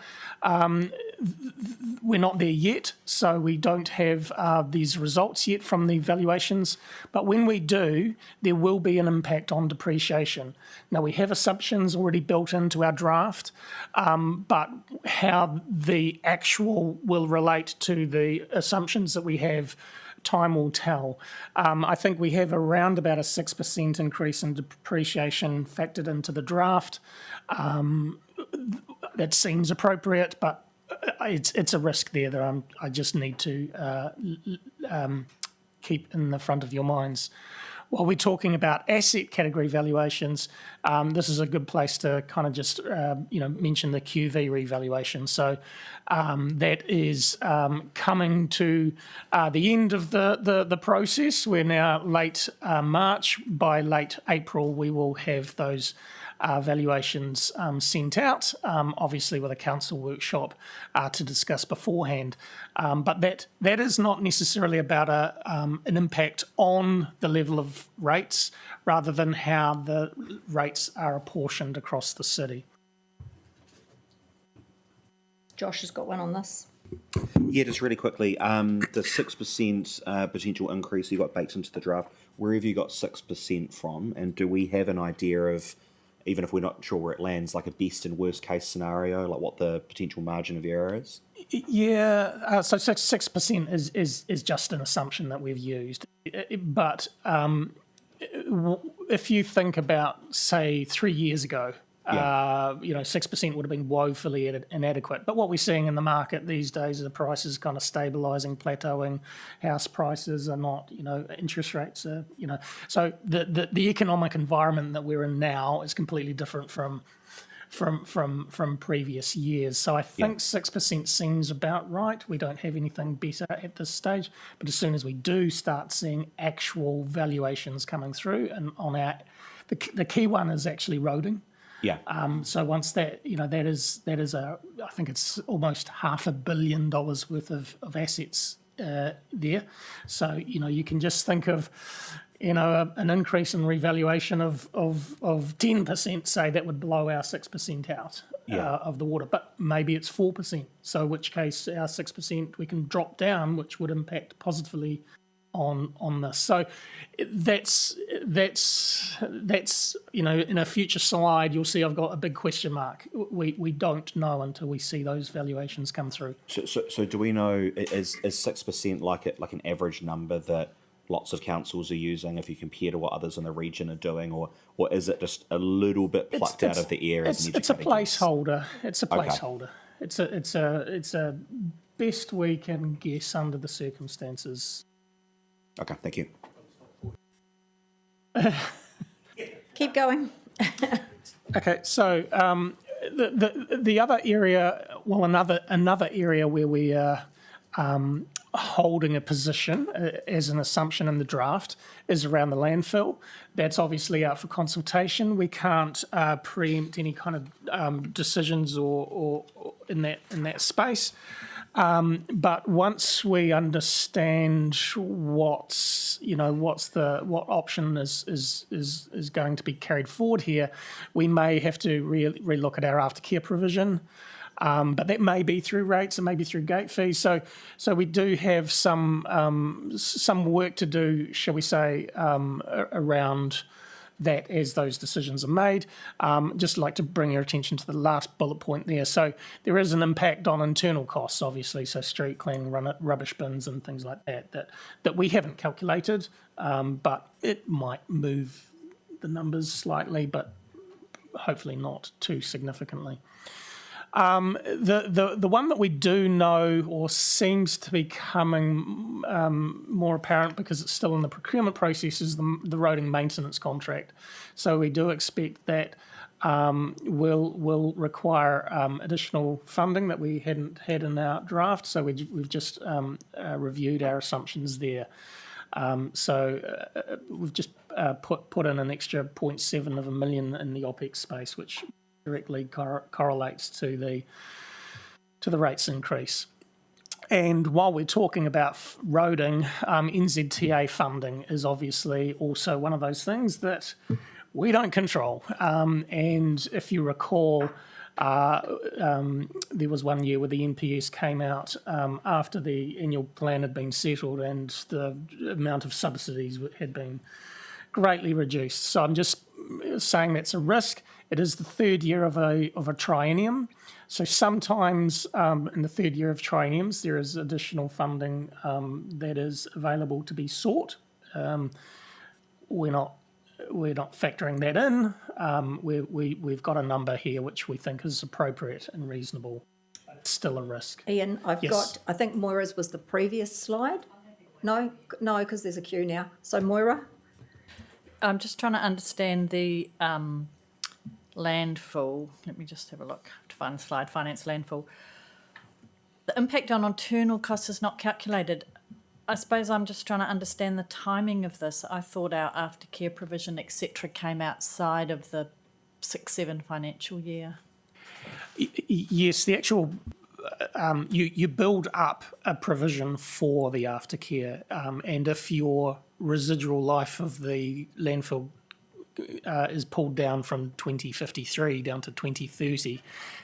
We're not there yet, so we don't have these results yet from the valuations, but when we do, there will be an impact on depreciation. Now, we have assumptions already built into our draft, but how the actual will relate to the assumptions that we have, time will tell. I think we have around about a 6% increase in depreciation factored into the draft. That seems appropriate, but it's a risk there that I just need to keep in the front of your minds. While we're talking about asset category valuations, this is a good place to kind of just mention the QV revaluation. So that is coming to the end of the process. We're now late March. By late April, we will have those valuations sent out, obviously with a council workshop to discuss beforehand. But that is not necessarily about an impact on the level of rates, rather than how the rates are apportioned across the city. Josh has got one on this. Yeah, just really quickly, the 6% potential increase you got baked into the draft, where have you got 6% from? And do we have an idea of, even if we're not sure where it lands, like a best and worst case scenario, like what the potential margin of error is? Yeah, so 6% is just an assumption that we've used. But if you think about, say, 3 years ago, 6% would have been woefully inadequate. But what we're seeing in the market these days is the prices kind of stabilising, plateauing. House prices are not, interest rates are, So the economic environment that we're in now is completely different from previous years. So I think 6% seems about right. We don't have anything better at this stage. But as soon as we do start seeing actual valuations coming through, and on the key one is actually roading. Yeah. So once that, that is I think it's almost $500 million worth of assets there. So, you can just think of, an increase in revaluation of 10%, say, that would blow our 6% out of the water. But maybe it's 4%. So in which case our 6% we can drop down, which would impact positively on this. So that's in a future slide you'll see I've got a big question mark. We don't know until we see those valuations come through. So do we know, is 6% like an average number that lots of councils are using if you compare to what others in the region are doing, or is it just a little bit plucked out of the air as an it's a educated guess? placeholder. It's a placeholder. Okay. It's a best we can guess under the circumstances. Okay, thank you. Keep going. Okay, so the other area, well, another area where we are holding a position as an assumption in the draft is around the landfill. That's obviously out for consultation. We can't preempt any kind of decisions or in that space. But once we understand what option is going to be carried forward here, we may have to relook at our aftercare provision. But that may be through rates, it may be through gate fees. So we do have some work to do, shall we say, around that as those decisions are made. Just like to bring your attention to the last bullet point there. So there is an impact on internal costs, obviously, so street cleaning, rubbish bins and things like that we haven't calculated, but it might move the numbers slightly, but hopefully not too significantly. The one that we do know or seems to be becoming more apparent because it's still in the procurement process is the roading maintenance contract. So we do expect that will require additional funding that we hadn't had in our draft. So we've just reviewed our assumptions there. We've just put in an extra 0.7 million in the OPEX space, which directly correlates to the rates increase. And while we're talking about roading, NZTA funding is obviously also one of those things that we don't control. And if you recall, there was one year where the NPS came out after the annual plan had been settled and the amount of subsidies had been greatly reduced. So I'm just saying that's a risk. It is the third year of a triennium. So sometimes in the third year of trienniums, there is additional funding that is available to be sought. We're not factoring that in. We've got a number here which we think is appropriate and reasonable. But it's still a risk. Ian, I think Moira's was the previous slide. No, because there's a queue now. So Moira? I'm just trying to understand the landfill. Let me just have a look to find the slide, finance landfill. The impact on internal costs is not calculated. I suppose I'm just trying to understand the timing of this. I thought our aftercare provision, etc., came outside of the 6-7 financial year. Yes, the actual you build up a provision for the aftercare, and if your residual life of the landfill is pulled down from 2053 down to 2030,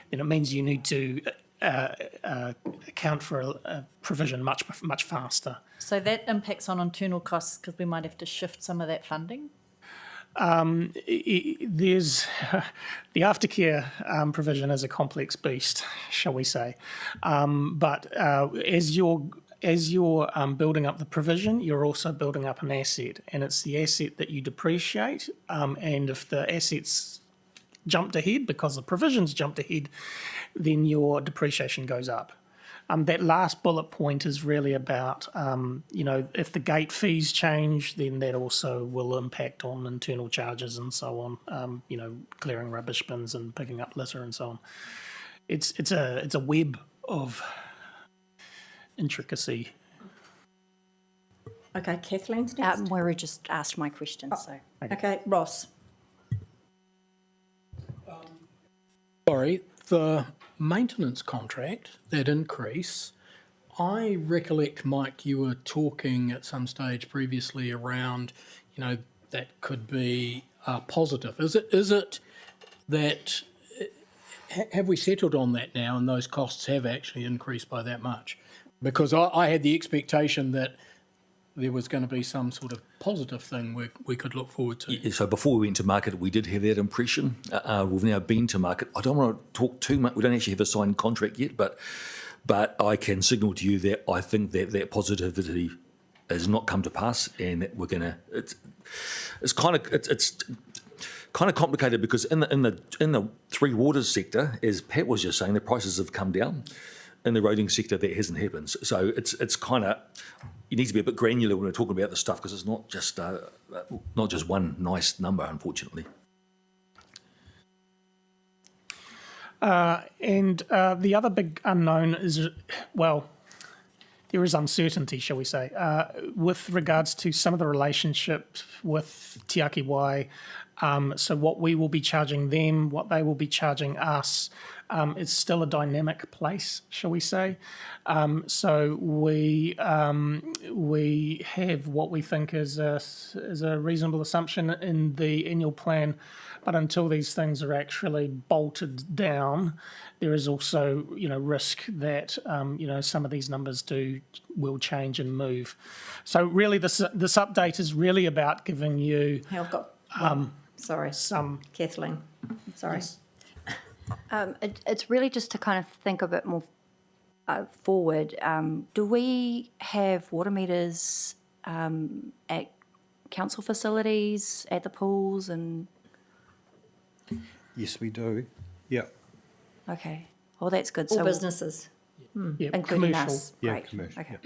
then it means you need to account for a provision much faster. So that impacts on internal costs because we might have to shift some of that funding? There's the aftercare provision is a complex beast, shall we say. But as you're building up the provision, you're also building up an asset, and it's the asset that you depreciate. And if the assets jumped ahead because the provisions jumped ahead, then your depreciation goes up. That last bullet point is really about, if the gate fees change, then that also will impact on internal charges and so on, clearing rubbish bins and picking up litter and so on. It's a web of intricacy. Okay, Kathleen's next. Moira just asked my question, so. Okay, Ross. Sorry, the maintenance contract, that increase, I recollect, Mike, you were talking at some stage previously around, that could be positive. Is it that, have we settled on that now and those costs have actually increased by that much? Because I had the expectation that there was going to be some sort of positive thing we could look forward to. Yeah, so before we went to market, we did have that impression. We've now been to market. I don't want to talk too much. We don't actually have a signed contract yet, but I can signal to you that I think that positivity has not come to pass, and that we're going to. It's kind of complicated because in the Three Waters sector, as Pat was just saying, the prices have come down. In the roading sector, that hasn't happened. So it's kind of, you need to be a bit granular when we're talking about this stuff because it's not just one nice number, unfortunately. And the other big unknown is, there is uncertainty, shall we say, with regards to some of the relationships with Te Ake Wai. So what we will be charging them, what they will be charging us. It's still a dynamic place, shall we say. So we have what we think is a reasonable assumption in the annual plan, but until these things are actually bolted down, there is also, risk that, some of these numbers will change and move. So really this update is really about giving you Hey, I've got, sorry, Kathleen, sorry. Yes. It's really just to kind of think a bit more forward. Do we have water meters at council facilities, at the pools, and Yes, we do. Yeah. okay, well that's good. All So businesses. Yeah, including commercial. us, Yeah, great. commercial, Okay.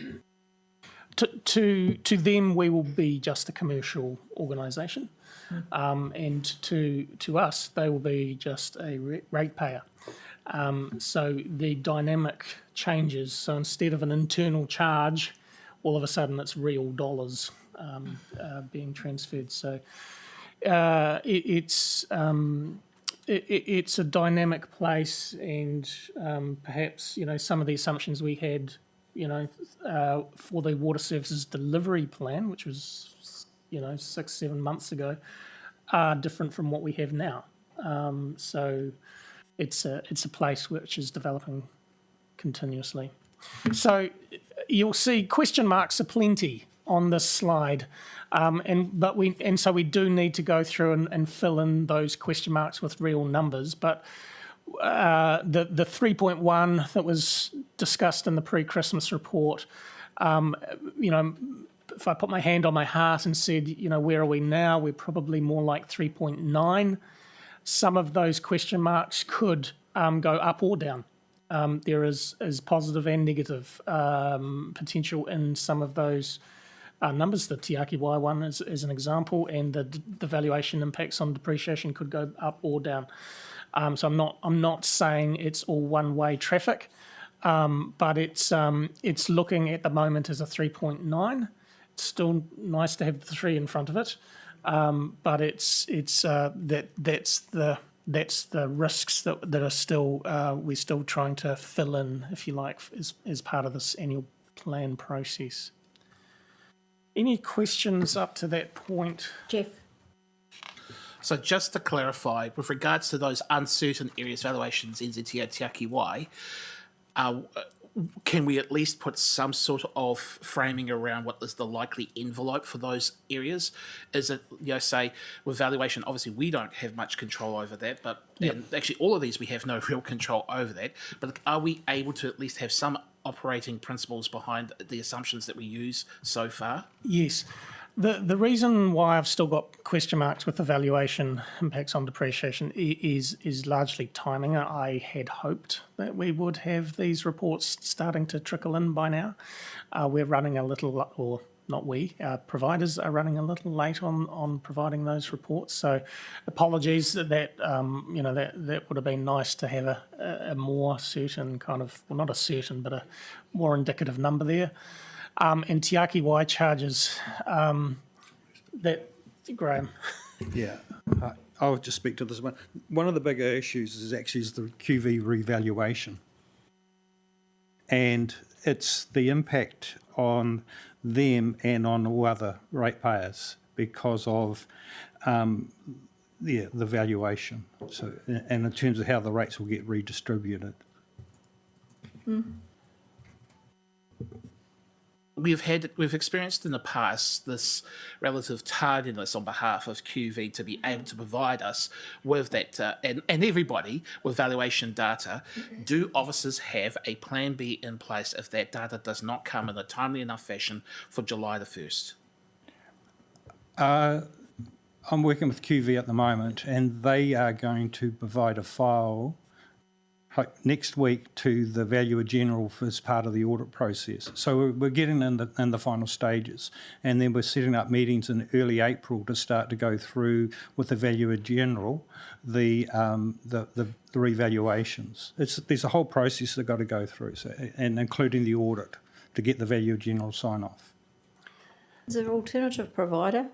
To them, we will be just a commercial organisation, and to us, they will be just a ratepayer. So the dynamic changes. So instead of an internal charge, all of a sudden it's real dollars being transferred. So it's a dynamic place, and perhaps some of the assumptions we had for the water services delivery plan, which was 6-7 months ago, are different from what we have now. So it's a place which is developing continuously. So you'll see question marks aplenty on this slide, so we do need to go through and fill in those question marks with real numbers. But the 3.1 that was discussed in the pre-Christmas report, if I put my hand on my heart and said, where are we now? We're probably more like 3.9. Some of those question marks could go up or down. There is positive and negative potential in some of those numbers. The Te Āki Wai one is an example, and the valuation impacts on depreciation could go up or down. So I'm not saying it's all one-way traffic, but it's looking at the moment as a 3.9. It's still nice to have the 3 in front of it, but that's the risks that are still we're still trying to fill in, if you like, as part of this annual plan process. Any questions up to that point? Jeff? So just to clarify, with regards to those uncertain areas valuations, NZTO Te Āki Wai, can we at least put some sort of framing around what is the likely envelope for those areas? Is it, say, with valuation, obviously we don't have much control over that, but and actually all of these we have no real control over that, but are we able to at least have some operating principles behind the assumptions that we use so far? Yes. The reason why I've still got question marks with the valuation impacts on depreciation is largely timing. I had hoped that we would have these reports starting to trickle in by now. We're running a little, or not we, our providers are running a little late on providing those reports. So apologies that that would have been nice to have a more certain kind of, well, not a certain, but a more indicative number there. And Te Āki Wai charges, Graham. Yeah, I'll just speak to this one. One of the bigger issues is the QV revaluation. And it's the impact on them and on all other ratepayers because of the valuation. So, and in terms of how the rates will get redistributed. We've experienced in the past this relative tardiness on behalf of QV to be able to provide us with that, and everybody with valuation data. Do officers have a plan B in place if that data does not come in a timely enough fashion for July the 1st? I'm working with QV at the moment, and they are going to provide a file next week to the Valuer General as part of the audit process. So we're getting in the final stages, and then we're setting up meetings in early April to start to go through with the Valuer General the revaluations. There's a whole process they've got to go through, and including the audit to get the Valuer General sign off. Is there an alternative provider?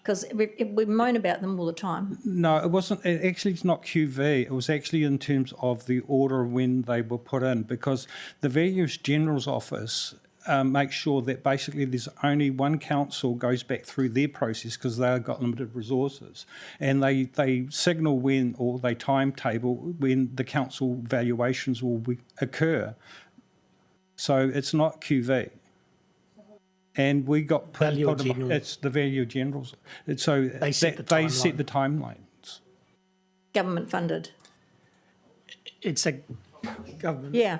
Because we moan about them all the time. No, it wasn't. It's not QV. It was actually in terms of the order when they were put in, because the Values General's Office makes sure that basically there's only one council goes back through their process because they've got limited resources, and they signal when, or they timetable when the council valuations will occur. So it's not QV. And we got Value General. it's the Value Generals. So They set the they set the timelines. Government funded. It's a government. Yeah.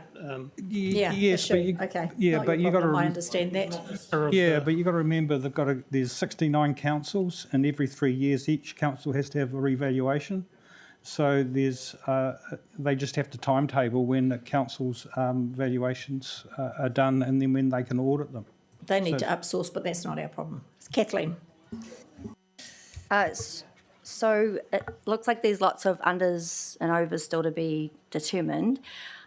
Yeah. Yes, but you, okay. yeah, Not but your you got to. problem, I understand that. Yeah, but you got to remember there's 69 councils, and every 3 years each council has to have a revaluation. So there's they just have to timetable when the council's valuations are done, and then when they can audit them. They need to upsource, but that's not our problem. It's Kathleen. So it looks like there's lots of unders and overs still to be determined.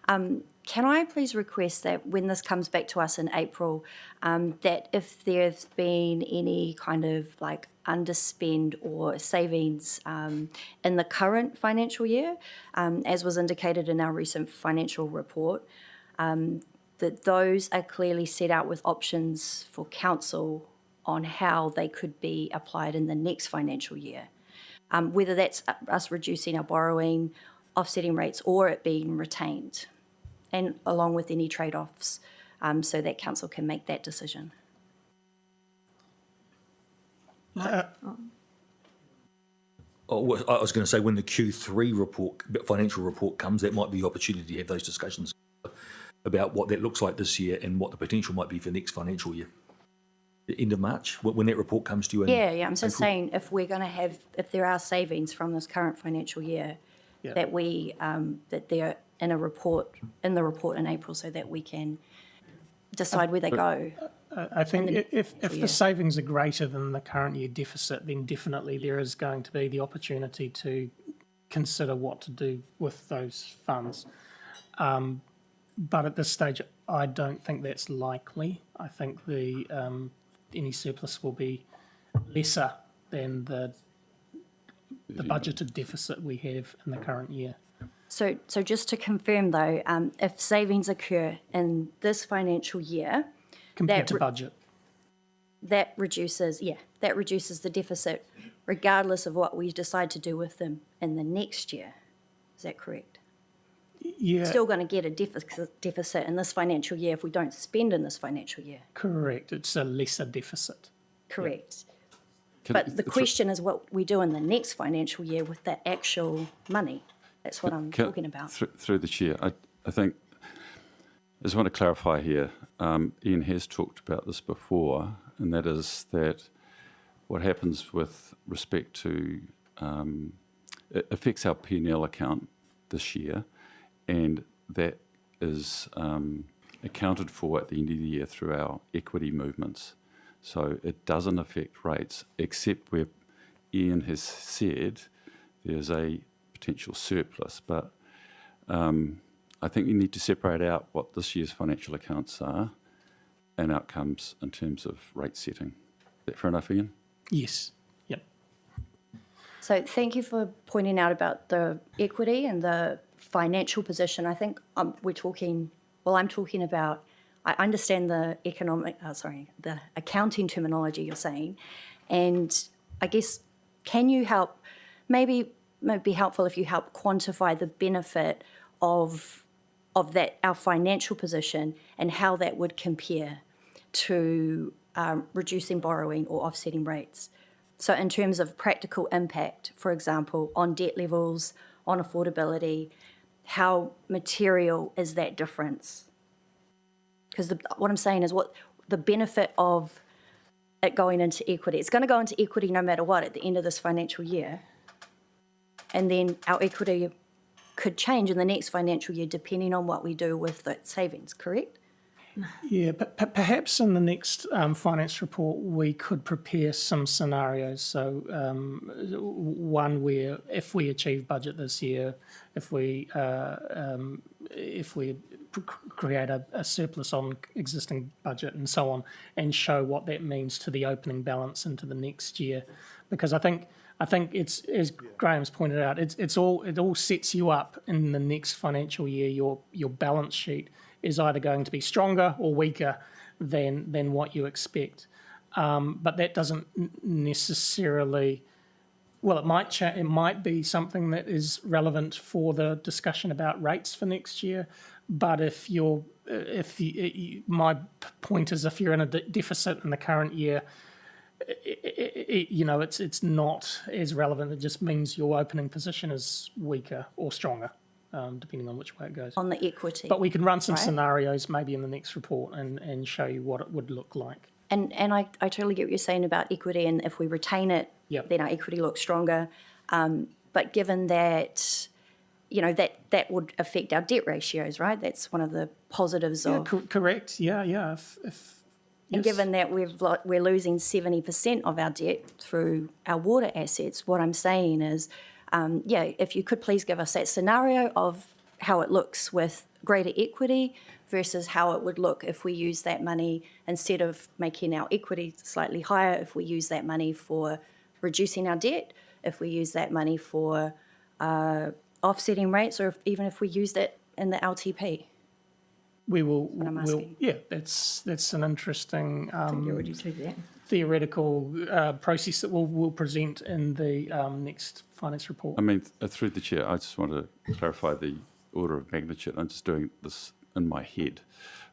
Can I please request that when this comes back to us in April, that if there's been any kind of like underspend or savings in the current financial year, as was indicated in our recent financial report, that those are clearly set out with options for council on how they could be applied in the next financial year. Whether that's us reducing our borrowing, offsetting rates, or it being retained, and along with any trade-offs, so that council can make that decision. I was going to say, when the Q3 report, financial report comes, that might be the opportunity to have those discussions about what that looks like this year and what the potential might be for next financial year. The end of March, when that report comes to you. Yeah. I'm just saying, if we're going to have, if there are savings from this current financial year, that we that they're in the report in April, so that we can decide where they go. I think if the savings are greater than the current year deficit, then definitely there is going to be the opportunity to consider what to do with those funds. But at this stage, I don't think that's likely. I think the any surplus will be lesser than the budgeted deficit we have in the current year. So just to confirm though, if savings occur in this financial year, Compared to budget. that reduces the deficit regardless of what we decide to do with them in the next year. Is that correct? Yeah. Still going to get a deficit in this financial year if we don't spend in this financial year. Correct. It's a lesser deficit. Correct. But the question is what we do in the next financial year with that actual money. That's what I'm talking about. Through the chair, I think I just want to clarify here. Ian has talked about this before, and that is that what happens with respect to it affects our P&L account this year, and that is accounted for at the end of the year through our equity movements. So it doesn't affect rates, except where Ian has said there's a potential surplus. But I think you need to separate out what this year's financial accounts are and outcomes in terms of rate setting. Is that fair enough, Ian? Yes. Yep. So thank you for pointing out about the equity and the financial position. I think I'm talking about, I understand the the accounting terminology you're saying, and I guess, can you help, maybe it might be helpful if you help quantify the benefit of that, our financial position, and how that would compare to reducing borrowing or offsetting rates. So in terms of practical impact, for example, on debt levels, on affordability, how material is that difference? Because what I'm saying is what the benefit of it going into equity. It's going to go into equity no matter what at the end of this financial year. And then our equity could change in the next financial year depending on what we do with the savings, correct? Yeah, but perhaps in the next finance report we could prepare some scenarios. So one where if we achieve budget this year, if we create a surplus on existing budget and so on, and show what that means to the opening balance into the next year. Because I think it's, as Graham's pointed out, it all sets you up in the next financial year. Your balance sheet is either going to be stronger or weaker than what you expect. But that doesn't necessarily. Well, it might be something that is relevant for the discussion about rates for next year. But my point is, if you're in a deficit in the current year, it's not as relevant. It just means your opening position is weaker or stronger, depending on which way it goes. On the equity. But we can run some right? scenarios maybe in the next report and show you what it would look like. And I totally get what you're saying about equity, and if we retain it, Yep. then our equity looks stronger. But given that, that would affect our debt ratios, right? That's one of the positives Yeah, of. correct. Yeah. And yes. given that we're losing 70% of our debt through our water assets, what I'm saying is, if you could please give us that scenario of how it looks with greater equity versus how it would look if we use that money, instead of making our equity slightly higher, if we use that money for reducing our debt, if we use that money for offsetting rates, or even if we use that in the LTP. We will. I'm asking. Yeah, that's an interesting You already do that. theoretical process that we'll present in the next finance report. I mean, through the chair, I just want to clarify the order of magnitude. I'm just doing this in my head,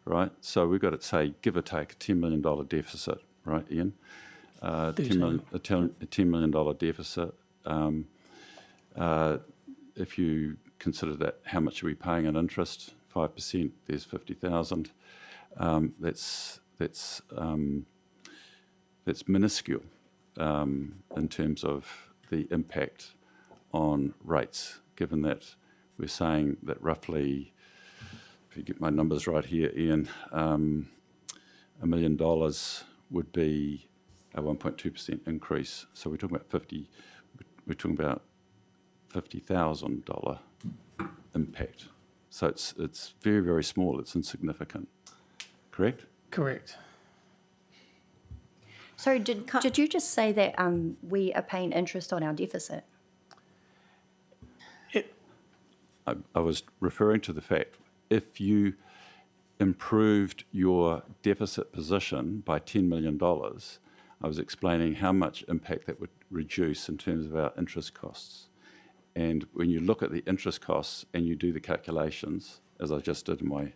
right? So we've got to say, give or take, a $10 million deficit, right, Ian? A $10 million deficit. If you consider that, how much are we paying in interest? 5%. There's 50,000. That's minuscule in terms of the impact on rates. Given that we're saying that roughly, if you get my numbers right here, Ian, $1 million would be a 1.2% increase. So we're talking about $50,000 impact. So it's very, very small. It's insignificant. Correct? Correct. Sorry, did you just say that we are paying interest on our deficit? I was referring to the fact, if you improved your deficit position by $10 million, I was explaining how much impact that would reduce in terms of our interest costs. And when you look at the interest costs and you do the calculations, as I just did in my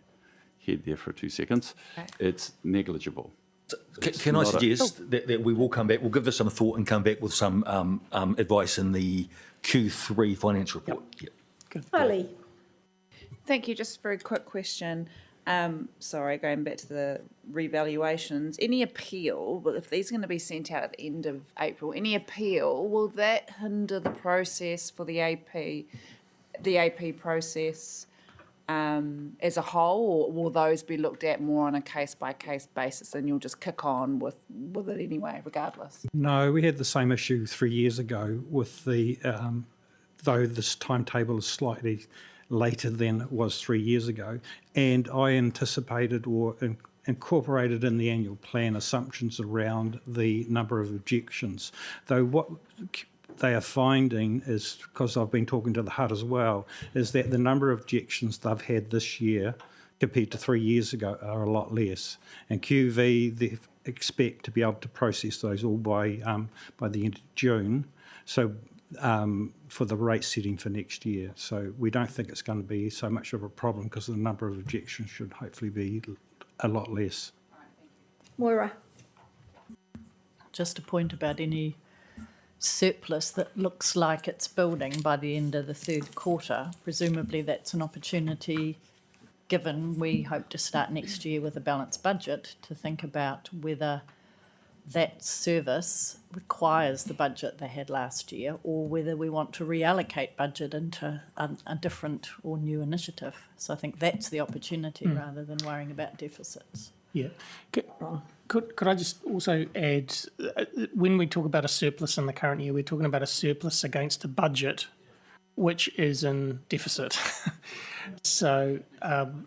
head there for 2 seconds, it's negligible. Can I suggest that we will come back, we'll give this some thought and come back with some advice in the Q3 finance report. Yep. Holly. Thank you. Just a very quick question. Sorry, going back to the revaluations. Any appeal, well, if these are going to be sent out at the end of April, any appeal, will that hinder the process for the AP process as a whole, or will those be looked at more on a case-by-case basis and you'll just kick on with it anyway, regardless? No, we had the same issue 3 years ago with the, though this timetable is slightly later than it was 3 years ago, and I anticipated or incorporated in the annual plan assumptions around the number of objections. Though what they are finding is, because I've been talking to the hut as well, is that the number of objections they've had this year compared to 3 years ago are a lot less. And QV, they expect to be able to process those all by the end of June. So for the rate setting for next year. So we don't think it's going to be so much of a problem because the number of objections should hopefully be a lot less. Moira. Just a point about any surplus that looks like it's building by the end of the third quarter. Presumably that's an opportunity, given we hope to start next year with a balanced budget, to think about whether that service requires the budget they had last year, or whether we want to reallocate budget into a different or new initiative. So I think that's the opportunity rather than worrying about deficits. Yeah. Could I just also add, when we talk about a surplus in the current year, we're talking about a surplus against a budget which is in deficit. So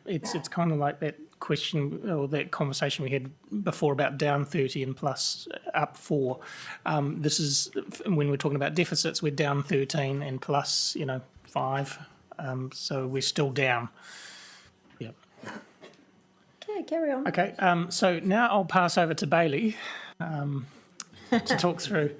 it's kind of like that question or that conversation we had before about down 30 and plus up 4. This is when we're talking about deficits, we're down 13 and plus 5. So we're still down. Yep. Okay, carry on. Okay. So now I'll pass over to Bailey to talk through.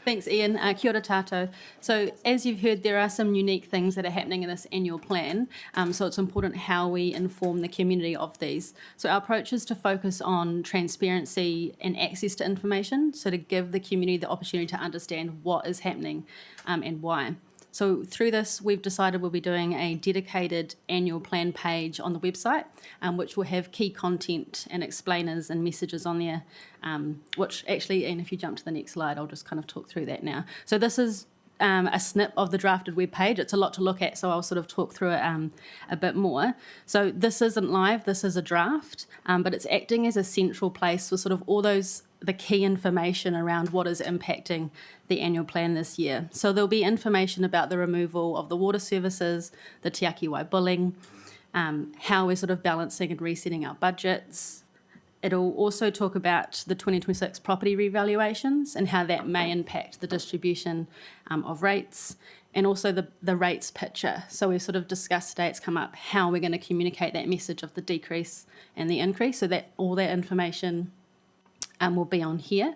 Thanks, Ian. Kia ora tātou. So as you've heard, there are some unique things that are happening in this annual plan. So it's important how we inform the community of these. So our approach is to focus on transparency and access to information, so to give the community the opportunity to understand what is happening and why. So through this, we've decided we'll be doing a dedicated annual plan page on the website, which will have key content and explainers and messages on there, which actually, and if you jump to the next slide, I'll just kind of talk through that now. So this is a snip of the drafted web page. It's a lot to look at, so I'll sort of talk through it a bit more. So this isn't live, this is a draft, but it's acting as a central place for sort of all the key information around what is impacting the annual plan this year. So there'll be information about the removal of the water services, the Te Aki Wai billing, how we're sort of balancing and resetting our budgets. It'll also talk about the 2026 property revaluations and how that may impact the distribution of rates, and also the rates picture. So we've sort of discussed today, it's come up, how we're going to communicate that message of the decrease and the increase, so that all that information will be on here.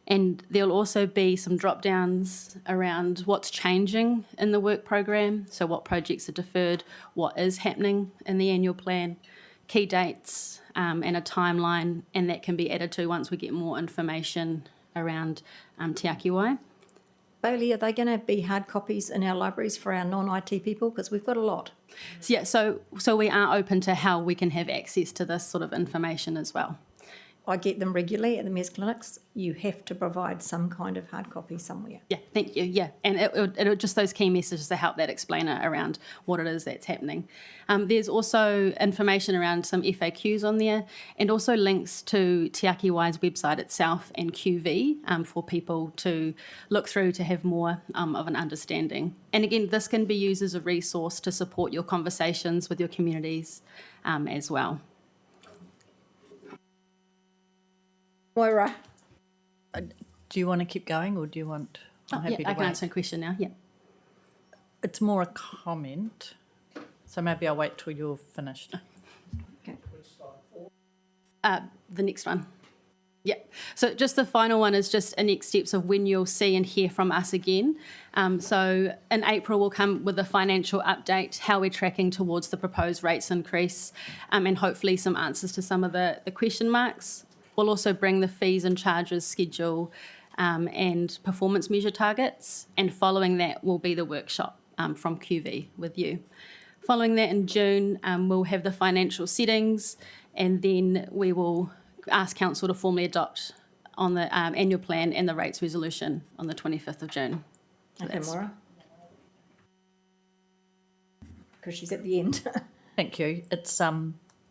And there'll also be some drop downs around what's changing in the work program, so what projects are deferred, what is happening in the annual plan, key dates, and a timeline, and that can be added to once we get more information around Te Aki Wai. Bailey, are they going to be hard copies in our libraries for our non-IT people? Because we've got a lot. So, yeah, so we are open to how we can have access to this sort of information as well. I get them regularly at the MES clinics. You have to provide some kind of hard copy somewhere. Yeah, thank you. Yeah, and it'll just those key messages to help that explainer around what it is that's happening. There's also information around some FAQs on there, and also links to Te Aki Wai's website itself and QV for people to look through to have more of an understanding. And again, this can be used as a resource to support your conversations with your communities as well. Moira. Do you want to keep going, or do you want? I'm happy to I can wait. answer a question now. Yeah. It's more a comment, so maybe I'll wait till you're finished. Okay. The next one. Yeah. So just the final one is just a next steps of when you'll see and hear from us again. So in April, we'll come with a financial update, how we're tracking towards the proposed rates increase, and hopefully some answers to some of the question marks. We'll also bring the fees and charges schedule and performance measure targets, and following that will be the workshop from QV with you. Following that in June, we'll have the financial settings, and then we will ask Council to formally adopt on the annual plan and the rates resolution on the 25th of June. So Okay, Moira. Because she's at the end. Thank you. It's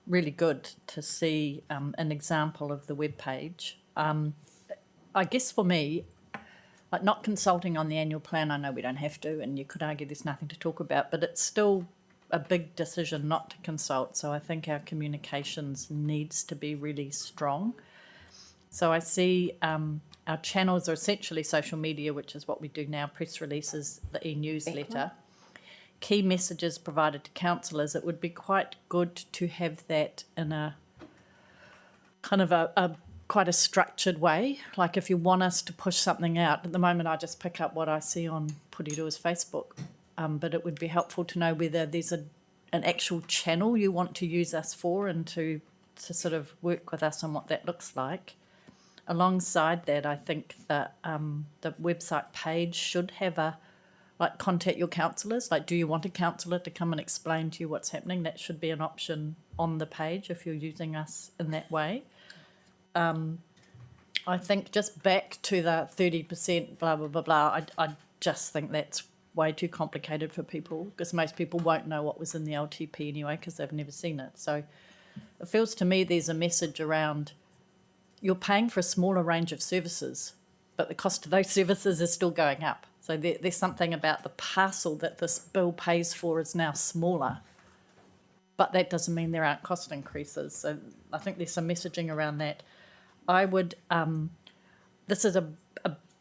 really good to see an example of the web page. I guess for me, like not consulting on the annual plan, I know we don't have to, and you could argue there's nothing to talk about, but it's still a big decision not to consult. So I think our communications needs to be really strong. So I see our channels are essentially social media, which is what we do now, press releases, the e-newsletter. Key messages provided to councillors. It would be quite good to have that in a kind of a quite a structured way. Like if you want us to push something out, at the moment I just pick up what I see on Porirua's Facebook, but it would be helpful to know whether there's an actual channel you want to use us for, and to sort of work with us on what that looks like. Alongside that, I think that the website page should have a like contact your councillors. Like, do you want a councillor to come and explain to you what's happening? That should be an option on the page if you're using us in that way. I think just back to the 30% blah, blah, blah, blah, I just think that's way too complicated for people, because most people won't know what was in the LTP anyway because they've never seen it. So it feels to me there's a message around you're paying for a smaller range of services, but the cost of those services is still going up. So there's something about the parcel that this bill pays for is now smaller. But that doesn't mean there aren't cost increases. So I think there's some messaging around that. I would, this is a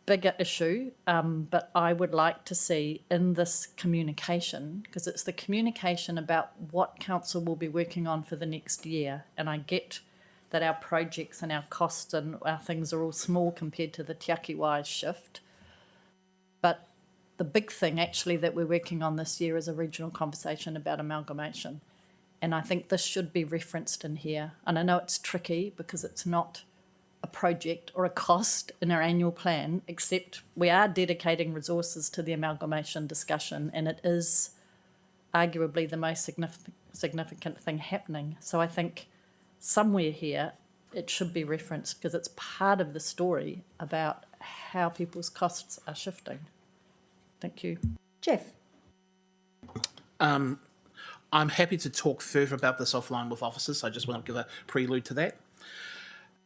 bigger issue, but I would like to see in this communication, because it's the communication about what council will be working on for the next year. And I get that our projects and our costs and our things are all small compared to the Te Aki Wai's shift. But the big thing actually that we're working on this year is a regional conversation about amalgamation. And I think this should be referenced in here. And I know it's tricky because it's not a project or a cost in our annual plan, except we are dedicating resources to the amalgamation discussion, and it is arguably the most significant thing happening. So I think somewhere here it should be referenced because it's part of the story about how people's costs are shifting. Thank you. Jeff. I'm happy to talk further about this offline with officers. I just want to give a prelude to that.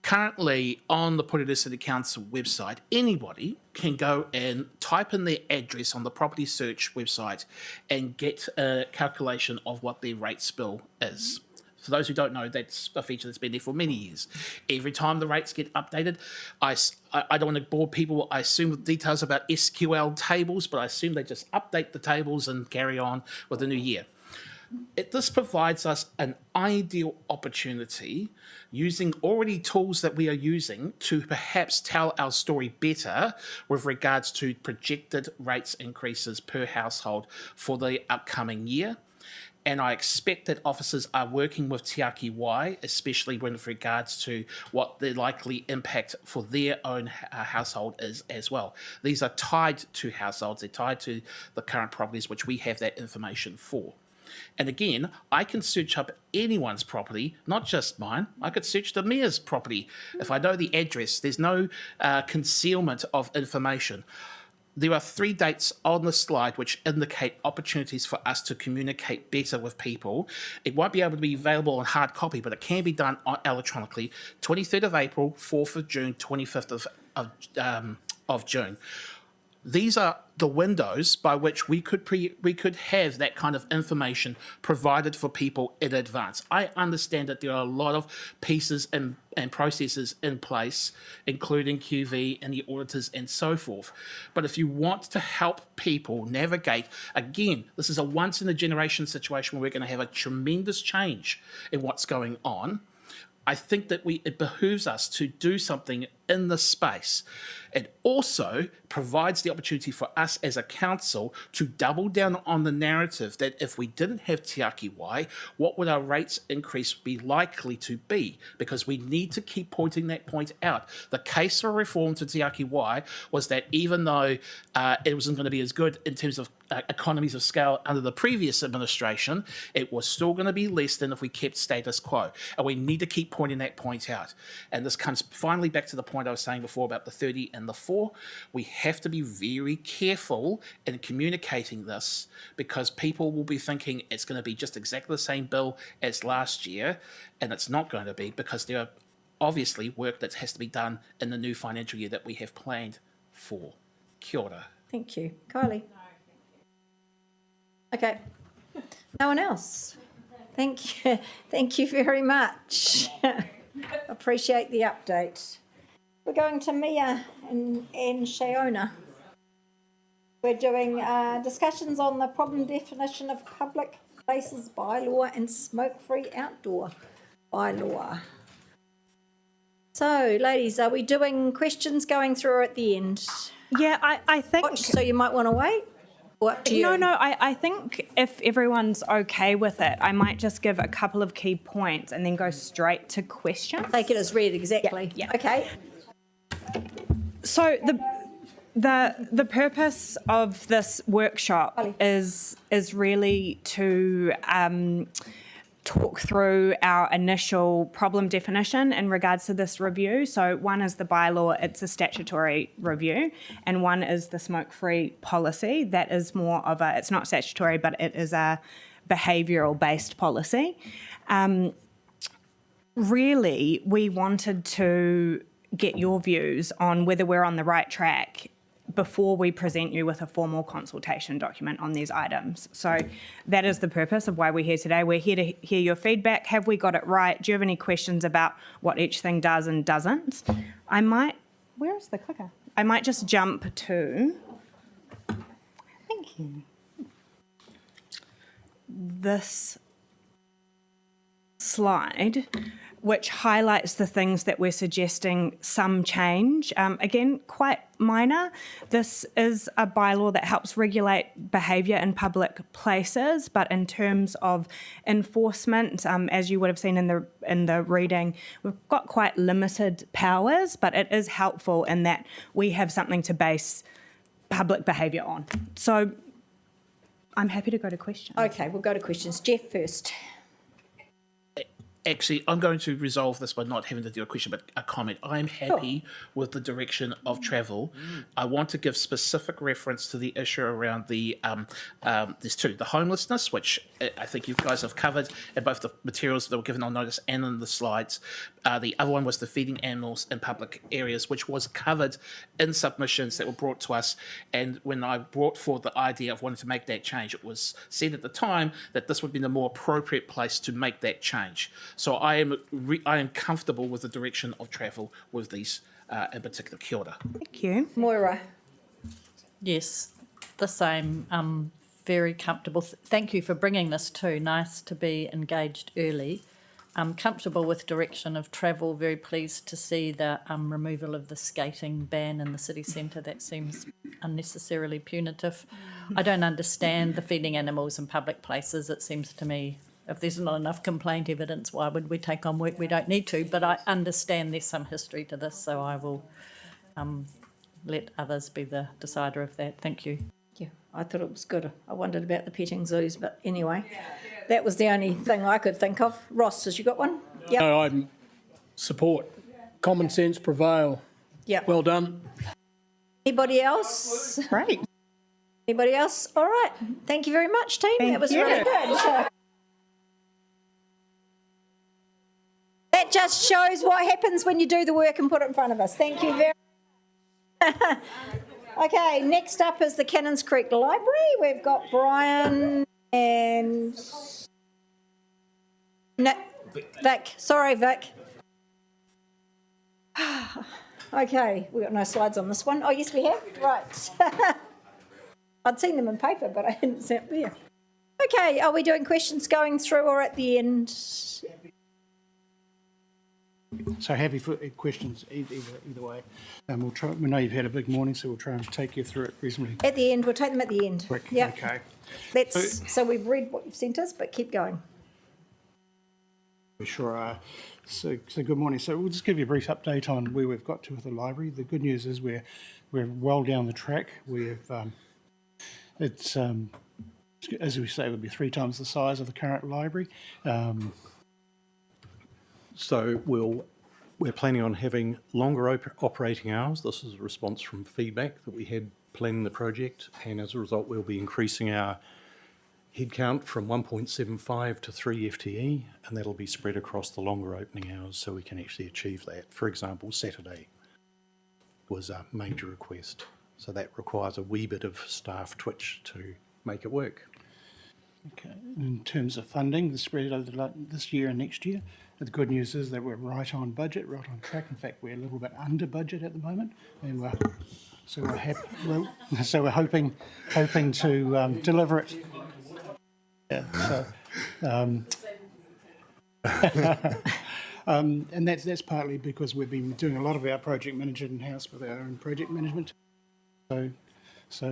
Currently, on the Porirua City Council website, anybody can go and type in their address on the property search website and get a calculation of what their rates bill is. For those who don't know, that's a feature that's been there for many years. Every time the rates get updated, I don't want to bore people, I assume with details about SQL tables, but I assume they just update the tables and carry on with the new year. This provides us an ideal opportunity using already tools that we are using to perhaps tell our story better with regards to projected rates increases per household for the upcoming year. And I expect that officers are working with Te Aki Wai, especially with regards to what the likely impact for their own household is as well. These are tied to households, they're tied to the current properties which we have that information for. And again, I can search up anyone's property, not just mine. I could search the mayor's property. If I know the address, there's no concealment of information. There are 3 dates on the slide which indicate opportunities for us to communicate better with people. It won't be able to be available on hard copy, but it can be done electronically. 23rd of April, 4th of June, 25th of June. These are the windows by which we could have that kind of information provided for people in advance. I understand that there are a lot of pieces and processes in place, including QV and the auditors and so forth. But if you want to help people navigate, again, this is a once-in-a-generation situation where we're going to have a tremendous change in what's going on. I think that it behooves us to do something in this space. It also provides the opportunity for us as a council to double down on the narrative that if we didn't have Te Aki Wai, what would our rates increase be likely to be? Because we need to keep pointing that point out. The case for reform to Te Aki Wai was that even though it wasn't going to be as good in terms of economies of scale under the previous administration, it was still going to be less than if we kept status quo. And we need to keep pointing that point out. And this comes finally back to the point I was saying before about the 30 and the 4. We have to be very careful in communicating this because people will be thinking it's going to be just exactly the same bill as last year, and it's not going to be because there are obviously work that has to be done in the new financial year that we have planned for. Kia ora. Thank you. Kylie? Okay. No one else? Thank you. Thank you very much. Appreciate the update. We're going to Mia and Shaona. We're doing discussions on the problem definition of public places bylaw and smoke-free outdoor bylaw. So, ladies, are we doing questions going through at the end? Yeah, I think... So you might want to wait? What do you... No, I think if everyone's okay with it, I might just give a couple of key points and then go straight to questions. Take it as read, exactly. Yeah. Okay. So the purpose of this workshop is really to talk through our initial problem definition in regards to this review. So one is the bylaw, it's a statutory review, and one is the smoke-free policy. That is more of a, it's not statutory, but it is a behavioural-based policy. Really, we wanted to get your views on whether we're on the right track before we present you with a formal consultation document on these items. So that is the purpose of why we're here today. We're here to hear your feedback. Have we got it right? Do you have any questions about what each thing does and doesn't? Where is the clicker? I might just jump to, thank you, this slide, which highlights the things that we're suggesting some change. Again, quite minor. This is a bylaw that helps regulate behaviour in public places, but in terms of enforcement, as you would have seen in the reading, we've got quite limited powers, but it is helpful in that we have something to base public behaviour on. So I'm happy to go to questions. Okay, we'll go to questions. Jeff first. Actually, I'm going to resolve this by not having to do a question, but a comment. I'm happy with the direction of travel. I want to give specific reference to the issue around the there's two, the homelessness, which I think you guys have covered in both the materials that were given on notice and in the slides. The other one was the feeding animals in public areas, which was covered in submissions that were brought to us. And when I brought forward the idea of wanting to make that change, it was said at the time that this would be the more appropriate place to make that change. So I am comfortable with the direction of travel with these, in particular. Kia ora. Thank you. Moira. Yes, the same. Very comfortable. Thank you for bringing this too. Nice to be engaged early. I'm comfortable with direction of travel. Very pleased to see the removal of the skating ban in the city centre. That seems unnecessarily punitive. I don't understand the feeding animals in public places. It seems to me if there's not enough complaint evidence, why would we take on work we don't need to? But I understand there's some history to this, so I will let others be the decider of that. Thank you. Yeah, I thought it was good. I wondered about the petting zoos, but anyway, that was the only thing I could think of. Ross, has you got one? Yep. No, I support. Common sense prevail. Yeah. Well done. Anybody else? Great. Anybody else? All right. Thank you very much, team. That was really good. That just shows what happens when you do the work and put it in front of us. Thank you very much. Okay, next up is the Cannons Creek Library. We've got Brian and Vic. Sorry, Vic. Okay, we've got no slides on this one. Oh, yes, we have. Right. I'd seen them in paper, but I hadn't seen it there. Okay, are we doing questions going through or at the end? So happy for questions either way. We'll try. We know you've had a big morning, so we'll try and take you through it reasonably. At the end, we'll take them at the end. Quick. Yep. Okay. So we've read what you've sent us, but keep going. We sure are. So good morning. So we'll just give you a brief update on where we've got to with the library. The good news is we're well down the track. We've it's as we say, it'll be 3 times the size of the current library. So we're planning on having longer operating hours. This is a response from feedback that we had planning the project, and as a result we'll be increasing our headcount from 1.75 to 3 FTE, and that'll be spread across the longer opening hours so we can actually achieve that. For example, Saturday was a major request, so that requires a wee bit of staff twitch to make it work. Okay. In terms of funding, the spread over this year and next year, the good news is that we're right on budget, right on track. In fact, we're a little bit under budget at the moment, and we're hoping to deliver it. Yeah. And that's partly because we've been doing a lot of our project management in-house with our own project management. So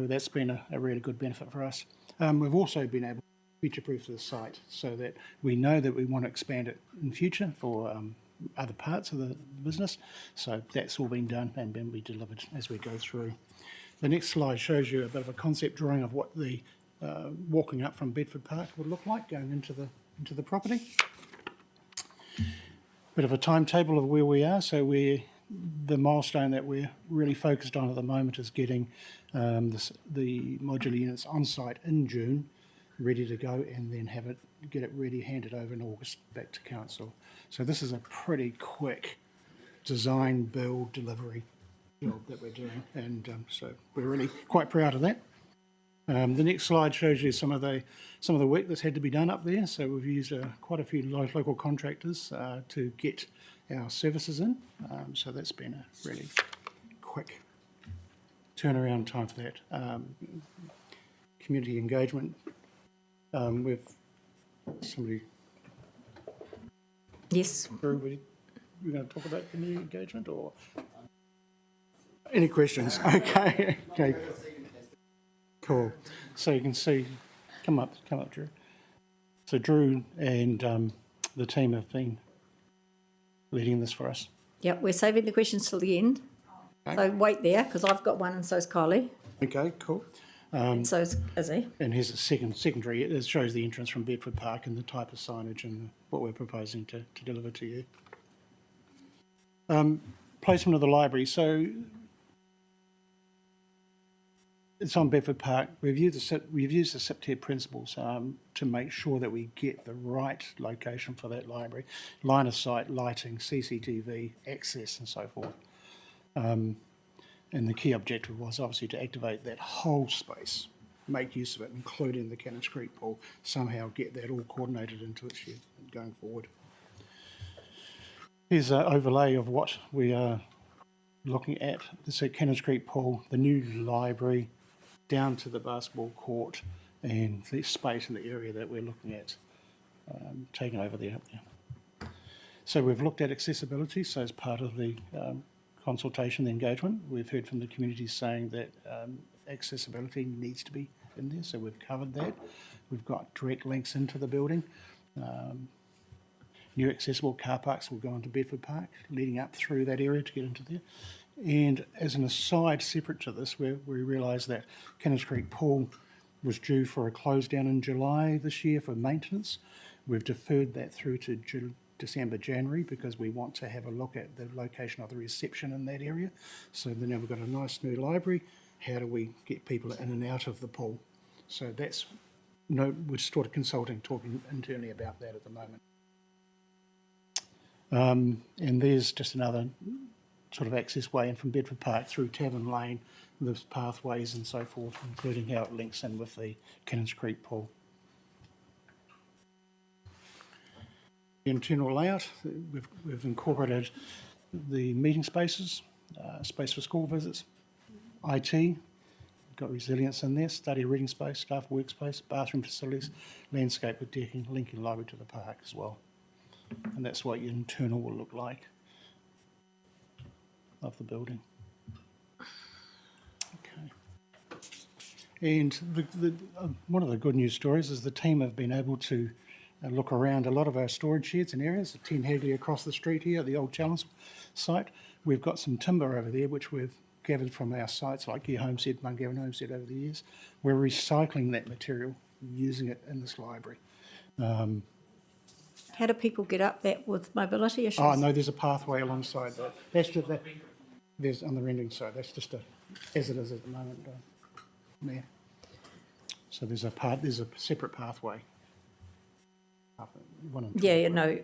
that's been a really good benefit for us. We've also been able to future-proof the site so that we know that we want to expand it in future for other parts of the business. So that's all been done and will be delivered as we go through. The next slide shows you a bit of a concept drawing of what the walking up from Bedford Park would look like going into the property. Bit of a timetable of where we are. So the milestone that we're really focused on at the moment is getting the modular units on site in June, ready to go, and then get it ready, handed over in August back to council. So this is a pretty quick design, build, delivery job that we're doing, and so we're really quite proud of that. The next slide shows you some of the work that's had to be done up there. So we've used quite a few local contractors to get our services in. So that's been a really quick turnaround time for that. Community engagement. We've somebody. Yes. We're going to talk about community engagement or any questions? Okay. Okay. Cool. So you can see, come up, Drew. So Drew and the team have been leading this for us. Yep, we're saving the questions till the end. Okay. So wait there, because I've got one and so's Kylie. Okay, cool. And so's Izzy. And here's a secondary. It shows the entrance from Bedford Park and the type of signage and what we're proposing to deliver to you. Placement of the library. So it's on Bedford Park. We've used the SIPTED principles to make sure that we get the right location for that library. Line of sight, lighting, CCTV, access and so forth. And the key objective was obviously to activate that whole space, make use of it, including the Cannons Creek pool, somehow get that all coordinated into its use going forward. Here's an overlay of what we are looking at. This is Cannons Creek pool, the new library, down to the basketball court, and the space in the area that we're looking at taking over there. So we've looked at accessibility, so as part of the consultation, the engagement, we've heard from the community saying that accessibility needs to be in there, so we've covered that. We've got direct links into the building. New accessible car parks will go into Bedford Park, leading up through that area to get into there. And as an aside, separate to this, we realised that Cannons Creek Pool was due for a close down in July this year for maintenance. We've deferred that through to December, January, because we want to have a look at the location of the reception in that area. So now we've got a nice new library. How do we get people in and out of the pool? So that's, we're sort of consulting, talking internally about that at the moment. And there's just another sort of access way in from Bedford Park through Tavern Lane, there's pathways and so forth, including how it links in with the Cannons Creek pool. The internal layout, we've incorporated the meeting spaces, space for school visits, IT, got resilience in there, study reading space, staff workspace, bathroom facilities, landscape with decking, linking library to the park as well. And that's what your internal will look like of the building. Okay. And one of the good news stories is the team have been able to look around a lot of our storage sheds and areas, the 10 Hagley across the street here, the old Challenge site. We've got some timber over there which we've gathered from our sites like Gear Homestead, Mungavin Homestead over the years. We're recycling that material, using it in this library. How do people get up that with mobility issues? Oh, no, there's a pathway alongside that. That's just that. There's on the rendering side. That's just as it is at the moment. There. So there's a separate pathway. Yeah, no.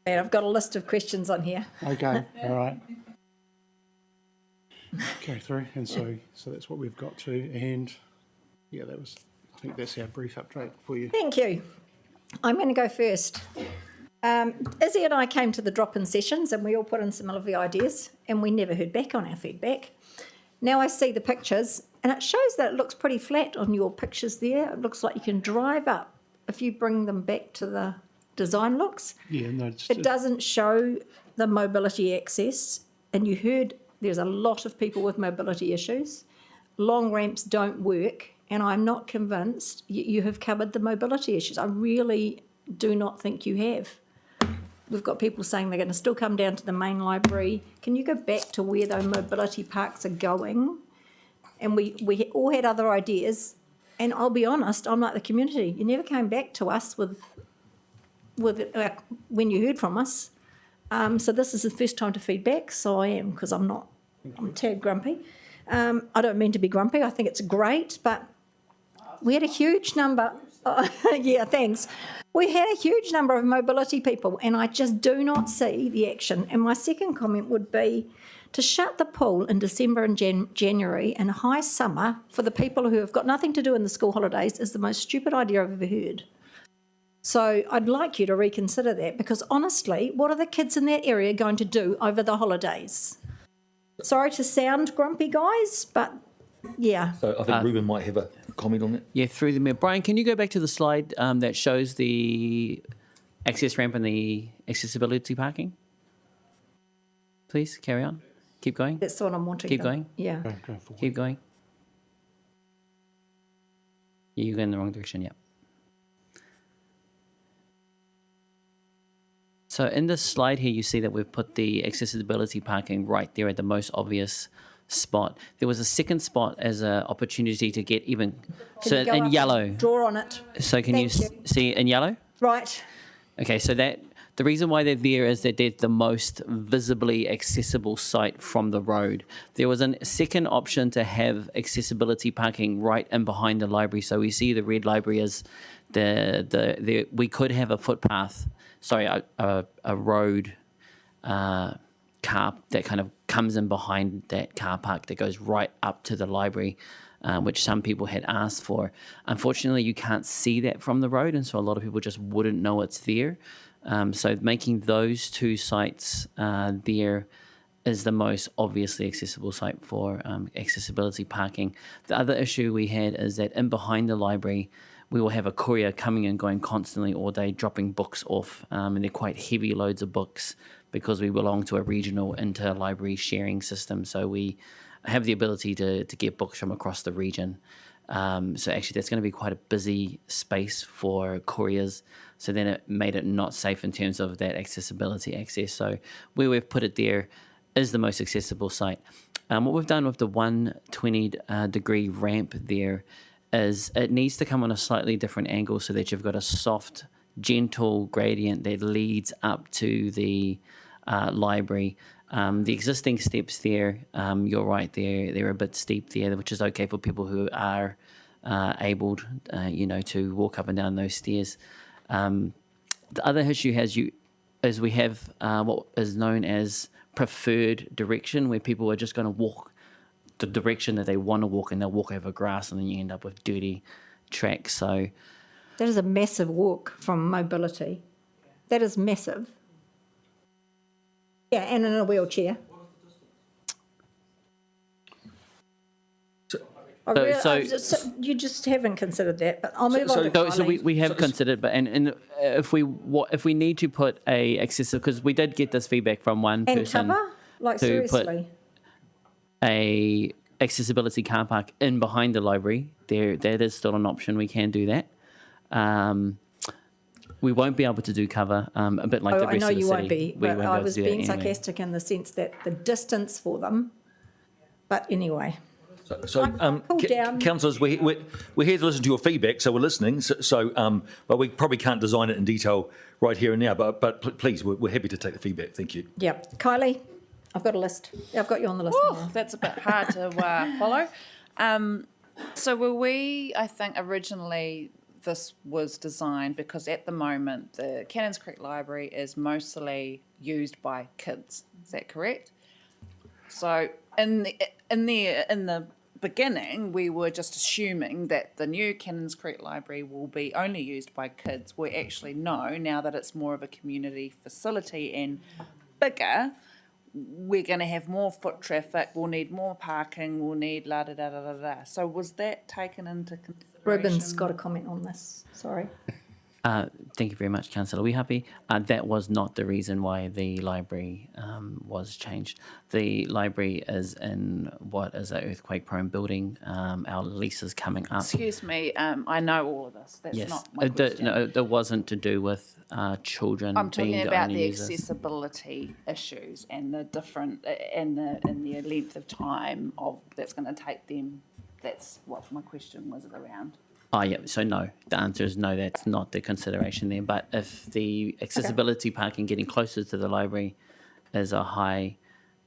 And I've got a list of questions on here. Okay, all right. Okay, through, and so that's what we've got to, and yeah, I think that's our brief update for you. Thank you. I'm going to go first. Izzy and I came to the drop-in sessions and we all put in some of the ideas and we never heard back on our feedback. Now I see the pictures and it shows that it looks pretty flat on your pictures there. It looks like you can drive up if you bring them back to the design looks. Yeah, no, it doesn't show the mobility access, and you heard there's a lot of people with mobility issues. Long ramps don't work, and I'm not convinced you have covered the mobility issues. I really do not think you have. We've got people saying they're going to still come down to the main library. Can you go back to where those mobility parks are going? And we all had other ideas, and I'll be honest, I'm like the community. You never came back to us with when you heard from us. So this is the first time to feedback, so I am, because I'm a tad grumpy. I don't mean to be grumpy, I think it's great, but we had a huge number. Yeah, thanks. We had a huge number of mobility people, and I just do not see the action. And my second comment would be to shut the pool in December and January in high summer for the people who have got nothing to do in the school holidays is the most stupid idea I've ever heard. So I'd like you to reconsider that, because honestly, what are the kids in that area going to do over the holidays? Sorry to sound grumpy, guys, but yeah. So I think Ruben might have a comment on that. Yeah, through the mayor. Brian, can you go back to the slide that shows the access ramp and the accessibility parking? Please, carry on. Keep going. That's the one I'm wanting. Keep going. Yeah. Keep going. Yeah, you're going in the wrong direction, yeah. So in this slide here, you see that we've put the accessibility parking right there at the most obvious spot. There was a second spot as an opportunity to get even, so Can you go in up yellow. and draw on it. So can you see in yellow? Right. Okay, so that the reason why they're there is that they're the most visibly accessible site from the road. There was a second option to have accessibility parking right in behind the library. So we see the red library as we could have a footpath, a road car that kind of comes in behind that car park that goes right up to the library, which some people had asked for. Unfortunately, you can't see that from the road, and so a lot of people just wouldn't know it's there. So making those two sites there is the most obviously accessible site for accessibility parking. The other issue we had is that in behind the library, we will have a courier coming and going constantly all day, dropping books off, and they're quite heavy loads of books because we belong to a regional interlibrary sharing system. So we have the ability to get books from across the region. So actually that's going to be quite a busy space for couriers. So then it made it not safe in terms of that accessibility access. So where we've put it there is the most accessible site. What we've done with the 120 degree ramp there is it needs to come on a slightly different angle so that you've got a soft, gentle gradient that leads up to the library. The existing steps there, you're right, they're a bit steep there, which is okay for people who are abled, to walk up and down those stairs. The other issue is we have what is known as preferred direction, where people are just going to walk the direction that they want to walk, and they'll walk over grass, and then you end up with dirty tracks. So that is a massive walk from mobility. That is massive. Yeah, and in a wheelchair. You just haven't considered that, but I'll move on to So we have considered, but and if we need to put a accessible, because we did get this feedback from one and person cover, like to seriously. put a accessibility car park in behind the library. That is still an option. We can do that. We won't be able to do cover, a bit like the rest of the city. I know you won't be, but I was being anyway. sarcastic in the sense that the distance for them. But anyway. Councillors, we're here to listen to your feedback, so we're listening. But we probably can't design it in detail right here and now. But please, we're happy to take the feedback. Thank you. Yeah, Kylie, I've got a list. I've got you on the list. Ooh, that's a bit hard to follow. So were we? I think originally this was designed because at the moment the Cannons Creek Library is mostly used by kids. Is that correct? So in the beginning, we were just assuming that the new Cannons Creek Library will be only used by kids. We actually know now that it's more of a community facility and bigger, we're going to have more foot traffic, we'll need more parking, we'll need la da da da da da. So was that taken into consideration? Ruben's got a comment on this. Sorry. Thank you very much, Councillor. Are we happy? That was not the reason why the library was changed. The library is in what is an earthquake-prone building. Our lease is coming up. Excuse me, I know all of this. That's yes, not my question. No, it wasn't to do with children. I'm talking being about only the users. accessibility issues and the different and the length of time that's going to take them. That's what my question was around. Oh, yeah. So no, the answer is no, that's not the consideration there. But if the accessibility parking getting closer to the library is a high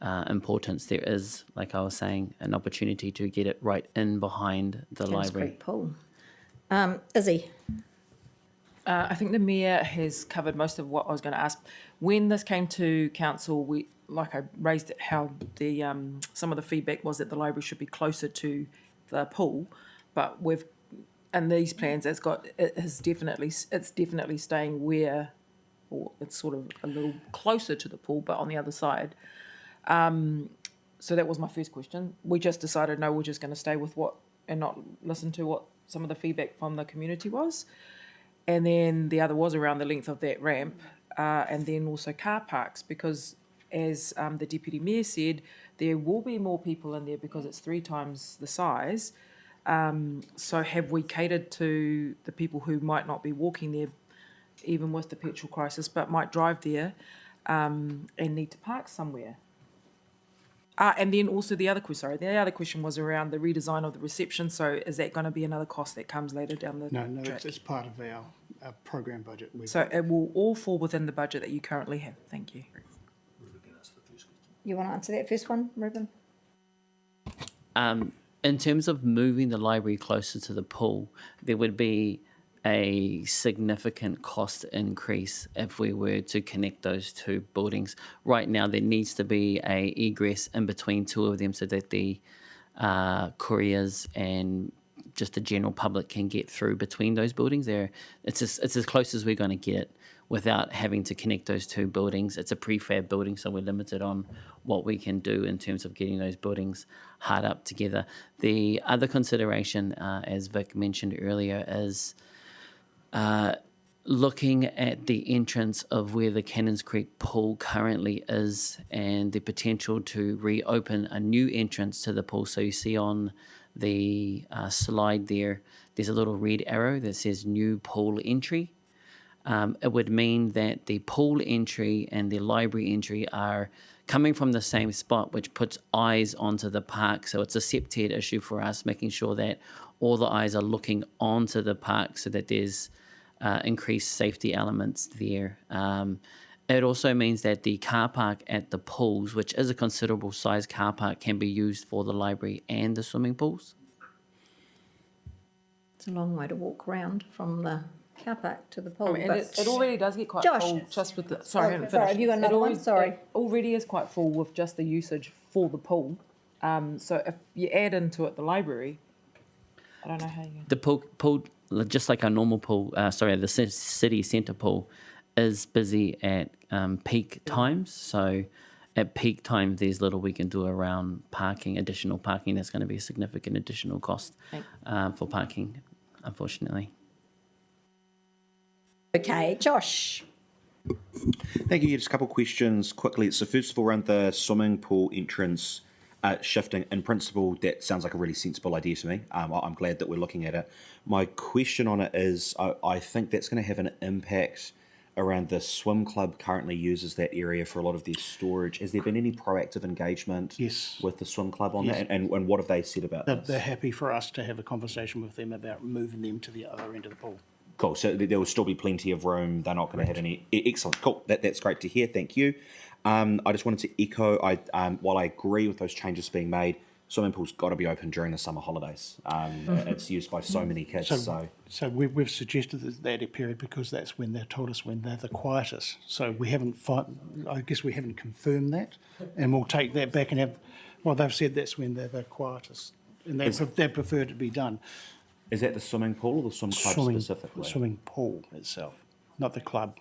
importance, there is, like I was saying, an opportunity to get it right in behind the Cannons library. Creek Pool. Izzy? I think the Mayor has covered most of what I was going to ask. When this came to council, I raised it, how the some of the feedback was that the library should be closer to the pool, but in these plans it's definitely staying where, or it's sort of a little closer to the pool, but on the other side. So that was my first question. We just decided, no, we're just going to stay with what and not listen to what some of the feedback from the community was. And then the other was around the length of that ramp, and then also car parks, because as the Deputy Mayor said, there will be more people in there because it's 3 times the size. So have we catered to the people who might not be walking there, even with the petrol crisis, but might drive there and need to park somewhere? And then also the other question was around the redesign of the reception. So is that going to be another cost that comes later down the No, track? it's part of our program budget. So it will all fall within the budget that you currently have. Thank you. You want to answer that first one, Ruben? In terms of moving the library closer to the pool, there would be a significant cost increase if we were to connect those 2 buildings. Right now, there needs to be a egress in between 2 of them so that the couriers and just the general public can get through between those buildings. It's as close as we're going to get without having to connect those 2 buildings. It's a prefab building, so we're limited on what we can do in terms of getting those buildings hard up together. The other consideration, as Vic mentioned earlier, is looking at the entrance of where the Cannons Creek pool currently is and the potential to reopen a new entrance to the pool. So you see on the slide there's a little red arrow that says new pool entry. It would mean that the pool entry and the library entry are coming from the same spot, which puts eyes onto the park. So it's a septet issue for us, making sure that all the eyes are looking onto the park so that there's increased safety elements there. It also means that the car park at the pools, which is a considerable size car park, can be used for the library and the swimming pools. It's a long way to walk around from the car park to the pool. And it already does get quite full just with the... Sorry, I haven't finished. Have you got another one? Sorry. It already is quite full with just the usage for the pool. So if you add into it the library, I don't know how you... The pool, just like our normal pool, the city centre pool, is busy at peak times. So at peak time, there's little we can do around parking, additional parking. That's going to be a significant additional cost for parking, unfortunately. Okay, Josh. Thank you. Just a couple of questions quickly. So first of all, around the swimming pool entrance shifting, in principle, that sounds like a really sensible idea to me. I'm glad that we're looking at it. My question on it is, I think that's going to have an impact around the swim club currently uses that area for a lot of their storage. Has there been any proactive engagement with the swim club on that? And what have they said about this? They're happy for us to have a conversation with them about moving them to the other end of the pool. Cool. So there will still be plenty of room. They're not going to have any. Excellent. Cool. That's great to hear. Thank you. I just wanted to echo. While I agree with those changes being made, swimming pools got to be open during the summer holidays. It's used by so many kids. So we've suggested that period because that's when they've told us when they're the quietest. So we haven't. I guess we haven't confirmed that, and we'll take that back and have. Well, they've said that's when they're the quietest, and they prefer it to be done. Is that the swimming pool or the swim club specifically? The swimming pool itself, not the club.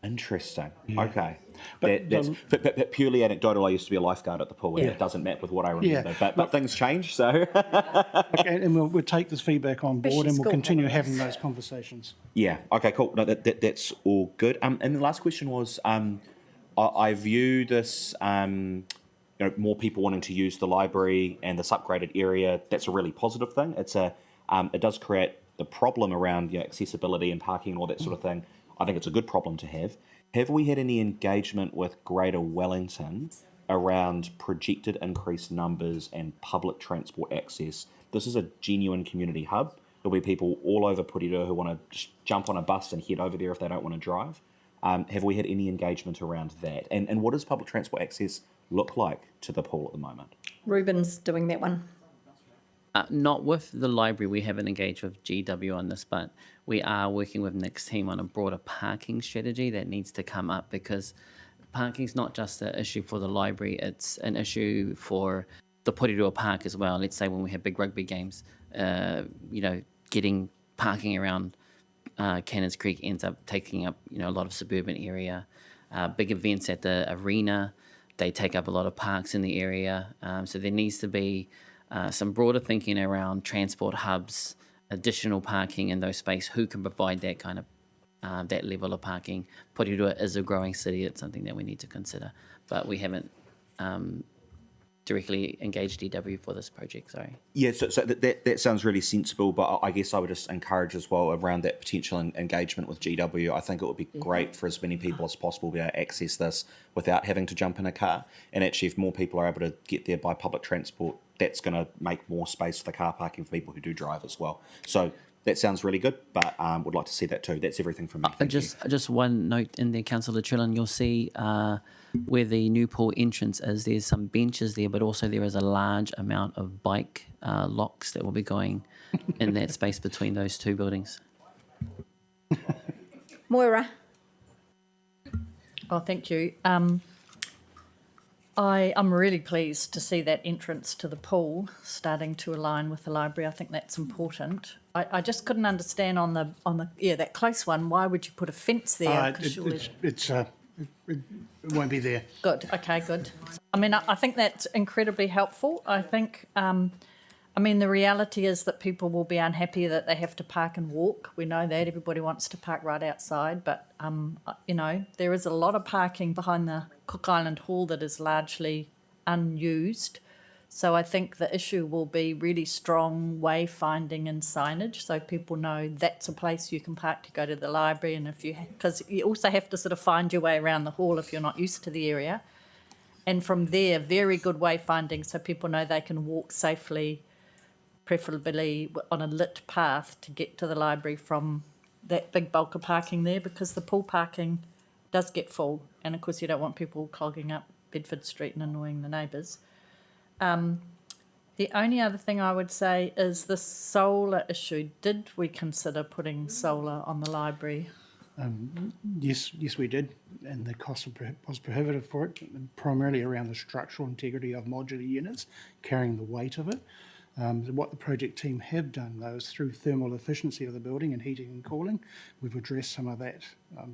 Interesting. Yeah. Okay. But purely anecdotal, I used to be a lifeguard at the pool, and it doesn't map with what I remember. Yeah. But things change, so... Okay, and we'll take this feedback on board and we'll continue having those conversations. Yeah, okay, cool. No, that's all good. And the last question was, I view this... more people wanting to use the library and this upgraded area, that's a really positive thing. It does create the problem around accessibility and parking and all that sort of thing. I think it's a good problem to have. Have we had any engagement with Greater Wellington around projected increased numbers and public transport access? This is a genuine community hub. There'll be people all over Porirua who want to just jump on a bus and head over there if they don't want to drive. Have we had any engagement around that? And what does public transport access look like to the pool at the moment? Ruben's doing that one. Not with the library, we haven't engaged with GW on this, but we are working with Nick's team on a broader parking strategy that needs to come up, because parking's not just an issue for the library, it's an issue for the Porirua Park as well. Let's say when we have big rugby games, getting parking around Cannons Creek ends up taking up, a lot of suburban area. Big events at the arena, they take up a lot of parks in the area. So there needs to be some broader thinking around transport hubs, additional parking in those spaces. Who can provide that kind of that level of parking? Porirua is a growing city. It's something that we need to consider, but we haven't directly engaged DW for this project. Sorry. Yeah, so that sounds really sensible, but I guess I would just encourage as well around that potential engagement with GW. I think it would be great for as many people as possible to be able to access this without having to jump in a car. And actually, if more people are able to get there by public transport, that's going to make more space for the car parking for people who do drive as well. So that sounds really good, but would like to see that too. That's everything from me. Thank you. Just one note in there, Councillor Trillin, you'll see where the new pool entrance is, there's some benches there, but also there is a large amount of bike locks that will be going in that space between those two buildings. Moira. Oh, thank you. I'm really pleased to see that entrance to the pool starting to align with the library. I think that's important. I just couldn't understand on the that close one. Why would you put a fence there? It won't be there. Good. Okay. Good. I mean, I think that's incredibly helpful. I think. The reality is that people will be unhappy that they have to park and walk. We know that everybody wants to park right outside, but there is a lot of parking behind the Cook Island Hall that is largely unused. So I think the issue will be really strong wayfinding and signage, so people know that's a place you can park to go to the library, and because you also have to sort of find your way around the hall if you're not used to the area, and from there, very good wayfinding, so people know they can walk safely, preferably on a lit path to get to the library from that big bulk of parking there, because the pool parking does get full, and of course you don't want people clogging up Bedford Street and annoying the neighbours. The only other thing I would say is the solar issue. Did we consider putting solar on the library? Yes, we did, and the cost was prohibitive for it, primarily around the structural integrity of modular units, carrying the weight of it. What the project team have done, though, is through thermal efficiency of the building and heating and cooling, we've addressed some of that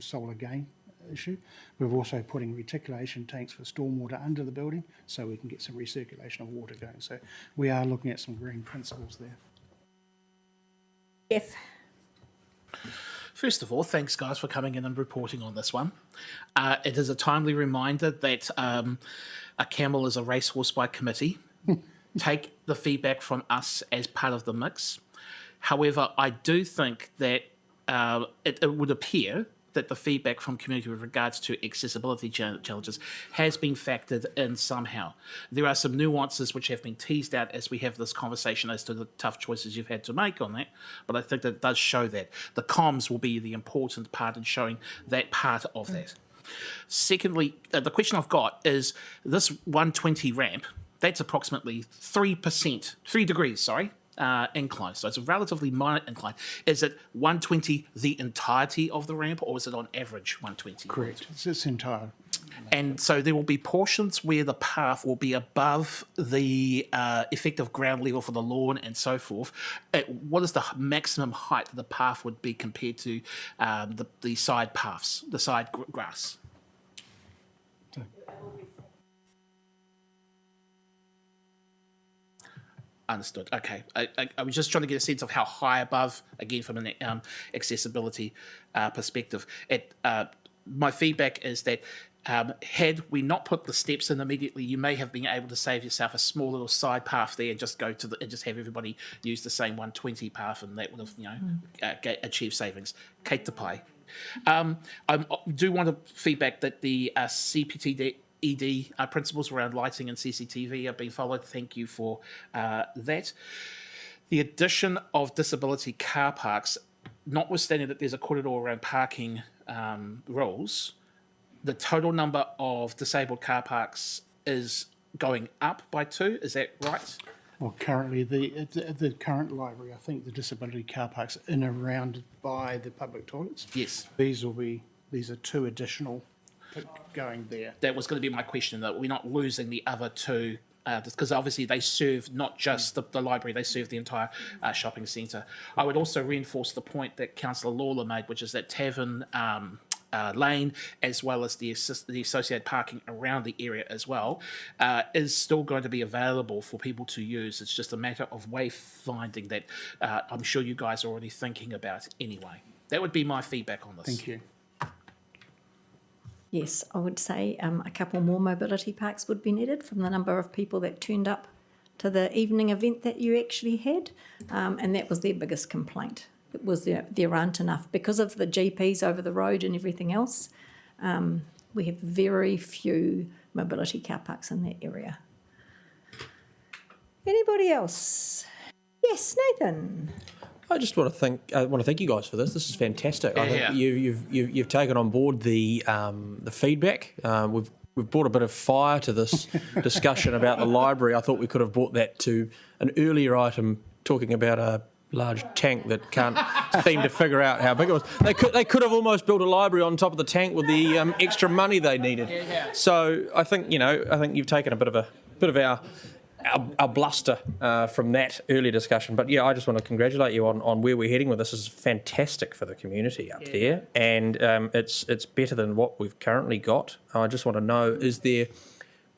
solar gain issue. We're also putting reticulation tanks for stormwater under the building so we can get some recirculation of water going. So we are looking at some green principles there. Jeff. First of all, thanks, guys, for coming in and reporting on this one. It is a timely reminder that a camel is a racehorse by committee. Take the feedback from us as part of the mix. However, I do think that it would appear that the feedback from community with regards to accessibility challenges has been factored in somehow. There are some nuances which have been teased out as we have this conversation as to the tough choices you've had to make on that, but I think that it does show that. The comms will be the important part in showing that part of that. Secondly, the question I've got is this 120 ramp, that's approximately 3 degrees, incline. So it's a relatively minor incline. Is it 120 the entirety of the ramp, or is it on average 120? Correct. It's entire. And so there will be portions where the path will be above the effective ground level for the lawn and so forth. What is the maximum height the path would be compared to the side paths, the side grass? Understood. Okay. I was just trying to get a sense of how high above, again, from an accessibility perspective. My feedback is that had we not put the steps in immediately, you may have been able to save yourself a small little side path there and just go to and just have everybody use the same 120 path, and that would have achieved savings. Kate Tapai. I do want to feedback that the CPTD principles around lighting and CCTV have been followed. Thank you for that. The addition of disability car parks, notwithstanding that there's a corridor around parking rules, the total number of disabled car parks is going up by 2. Is that right? Well, currently, the current library, I think the disability car parks in and around by the public toilets. Yes. These are two additional going there. That was going to be my question, that we're not losing the other two, because obviously they serve not just the library, they serve the entire shopping centre. I would also reinforce the point that Councillor Lawler made, which is that Tavern Lane, as well as the associated parking around the area as well, is still going to be available for people to use. It's just a matter of wayfinding that I'm sure you guys are already thinking about anyway. That would be my feedback on this. Thank you. Yes, I would say a couple more mobility parks would be needed from the number of people that turned up to the evening event that you actually had, and that was their biggest complaint. It was there aren't enough because of the GPs over the road and everything else. We have very few mobility car parks in that area. Anybody else? Yes, Nathan. I just want to thank you guys for this. This is fantastic. I Yeah. think you've taken on board the feedback. We've brought a bit of fire to this discussion about the library. I thought we could have brought that to an earlier item, talking about a large tank that can't seem to figure out how big it was. They could have almost built a library on top of the tank with the extra money they needed. So I think you've taken a bit of our bluster from that earlier discussion. But yeah, I just want to congratulate you on where we're heading with this. This is fantastic for the community up there, and it's better than what we've currently got. I just want to know, is there,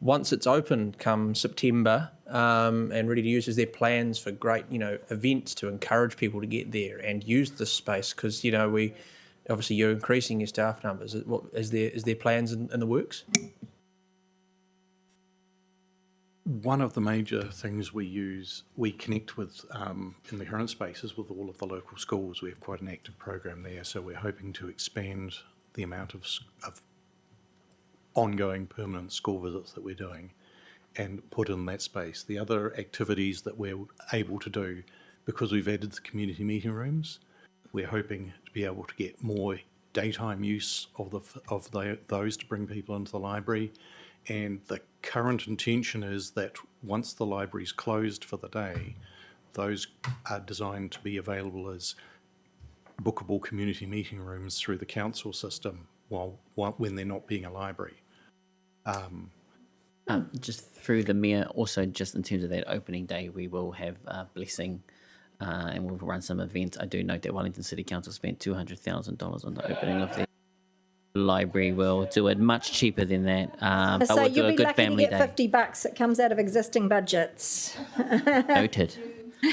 once it's open come September and ready to use, is there plans for great events to encourage people to get there and use this space? Because obviously you're increasing your staff numbers. Is there plans in the works? One of the major things we connect with in the current spaces with all of the local schools. We have quite an active program there, so we're hoping to expand the amount of ongoing permanent school visits that we're doing and put in that space. The other activities that we're able to do, because we've added the community meeting rooms, we're hoping to be able to get more daytime use of those to bring people into the library. And the current intention is that once the library's closed for the day, those are designed to be available as bookable community meeting rooms through the council system when they're not being a library. Just through the mayor, also just in terms of that opening day, we will have blessing and we'll run some events. I do note that Wellington City Council spent $200,000 on the opening of the library. We'll do it much cheaper than that, but So we'll do you'll a be good lucky to family get day. $50. It comes out of existing budgets. Noted.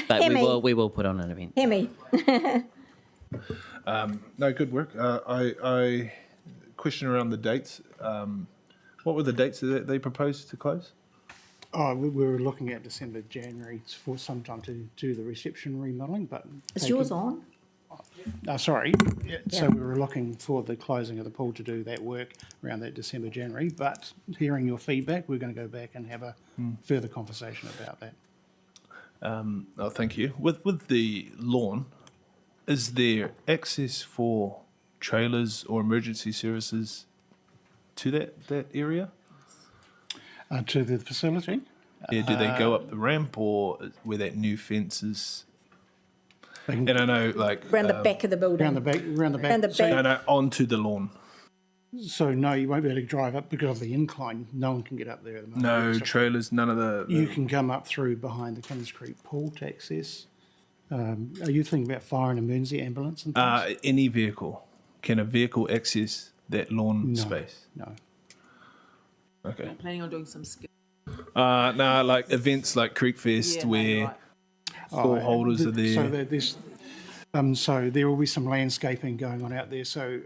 But Hemi. we will put on an event. Hemi. No, good work. I question around the dates. What were the dates that they proposed to close? Oh, we were looking at December, January for some time to do the reception remodelling, but Is yours on? Sorry. Yeah. So Yeah. we were looking for the closing of the pool to do that work around that December, January. But hearing your feedback, we're going to go back and have a further conversation about that. Oh, thank you. With the lawn, is there access for trailers or emergency services to that area? To the facility? Yeah, do they go up the ramp or where that new fence is? And I know, like... Around the back of the building. Around the back. Around the back. No, onto the lawn. So, no, you won't be able to drive up because of the incline. No one can get up there at the moment. No So trailers, none of the... You can come up through behind the Kings Creek pool to access. Are you thinking about fire and emergency ambulance and things? Any vehicle. Can a vehicle access that lawn space? No. Okay. I'm planning on doing some skill. No, like events like Creek Fest where stall holders are there. So there will be some landscaping going on out there. So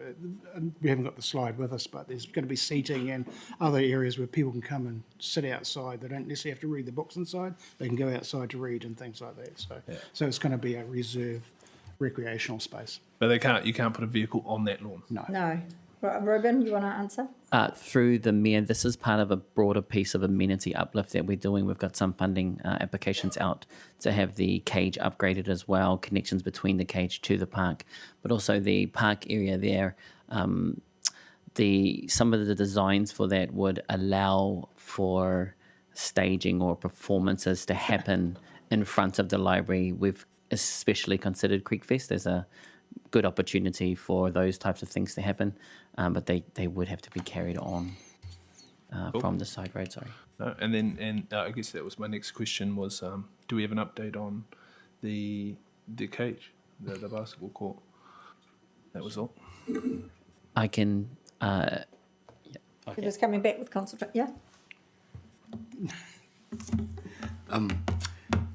we haven't got the slide with us, but there's going to be seating and other areas where people can come and sit outside. They don't necessarily have to read the books inside. They can go outside to read and things like that. So it's going to be a reserve recreational space. But you can't put a vehicle on that lawn. No. Ruben, you want to answer? Through the mayor, this is part of a broader piece of amenity uplift that we're doing. We've got some funding applications out to have the cage upgraded as well, connections between the cage to the park, but also the park area there. Some of the designs for that would allow for staging or performances to happen in front of the library. We've especially considered Creekfest as a good opportunity for those types of things to happen, but they would have to be carried on from the side road. Sorry. And I guess that was my next question was, do we have an update on the cage, the basketball court? That was all. I can. You're just coming back with consultation. Yeah.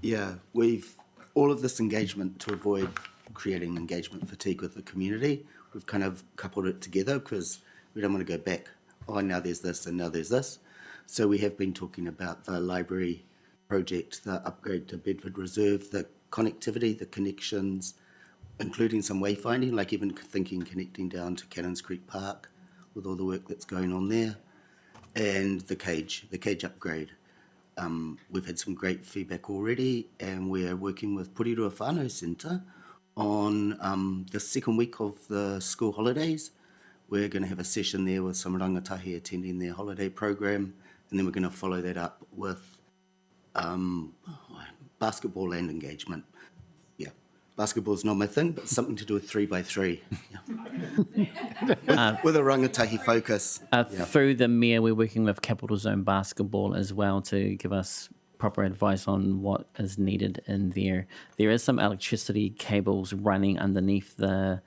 Yeah, we've all of this engagement to avoid creating engagement fatigue with the community. We've kind of coupled it together because we don't want to go back. Oh, now there's this and now there's this. So we have been talking about the library project, the upgrade to Bedford Reserve, the connectivity, the connections, including some wayfinding, like even thinking connecting down to Cannons Creek Park with all the work that's going on there, and the cage upgrade. We've had some great feedback already, and we're working with Porirua Whānau Centre on the second week of the school holidays. We're going to have a session there with some rangatahi attending their holiday program, and then we're going to follow that up with basketball and engagement. Yeah, basketball's not my thing, but something to do with 3x3. Yeah. with a rangatahi focus. Through the Mayor, we're working with Capital Zone Basketball as well to give us proper advice on what is needed in there. There is some electricity cables running underneath the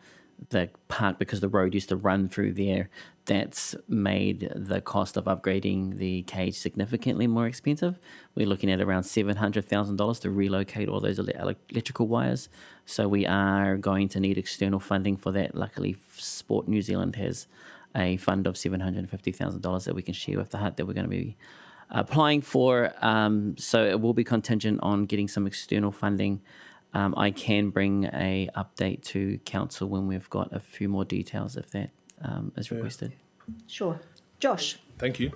park because the road used to run through there. That's made the cost of upgrading the cage significantly more expensive. We're looking at around $700,000 to relocate all those electrical wires. So we are going to need external funding for that. Luckily, Sport New Zealand has a fund of $750,000 that we can share with the hut that we're going to be applying for. So it will be contingent on getting some external funding. I can bring a update to council when we've got a few more details if that is requested. Sure. Josh. Thank you.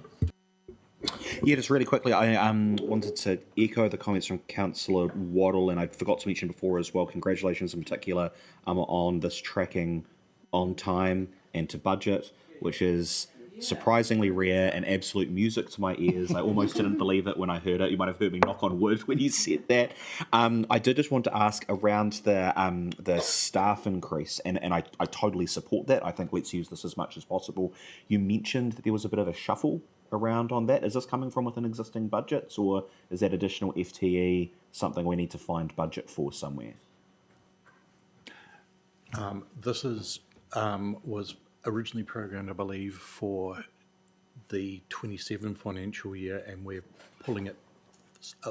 Yeah, just really quickly, I wanted to echo the comments from Councillor Waddle, and I forgot to mention before as well, congratulations in particular on this tracking on time and to budget, which is surprisingly rare and absolute music to my ears. I almost didn't believe it when I heard it. You might have heard me knock on wood when you said that. I did just want to ask around the staff increase, and I totally support that. I think let's use this as much as possible. You mentioned that there was a bit of a shuffle around on that. Is this coming from within existing budgets, or is that additional FTE something we need to find budget for somewhere? This was originally programmed, I believe, for the 27 financial year, and we're pulling it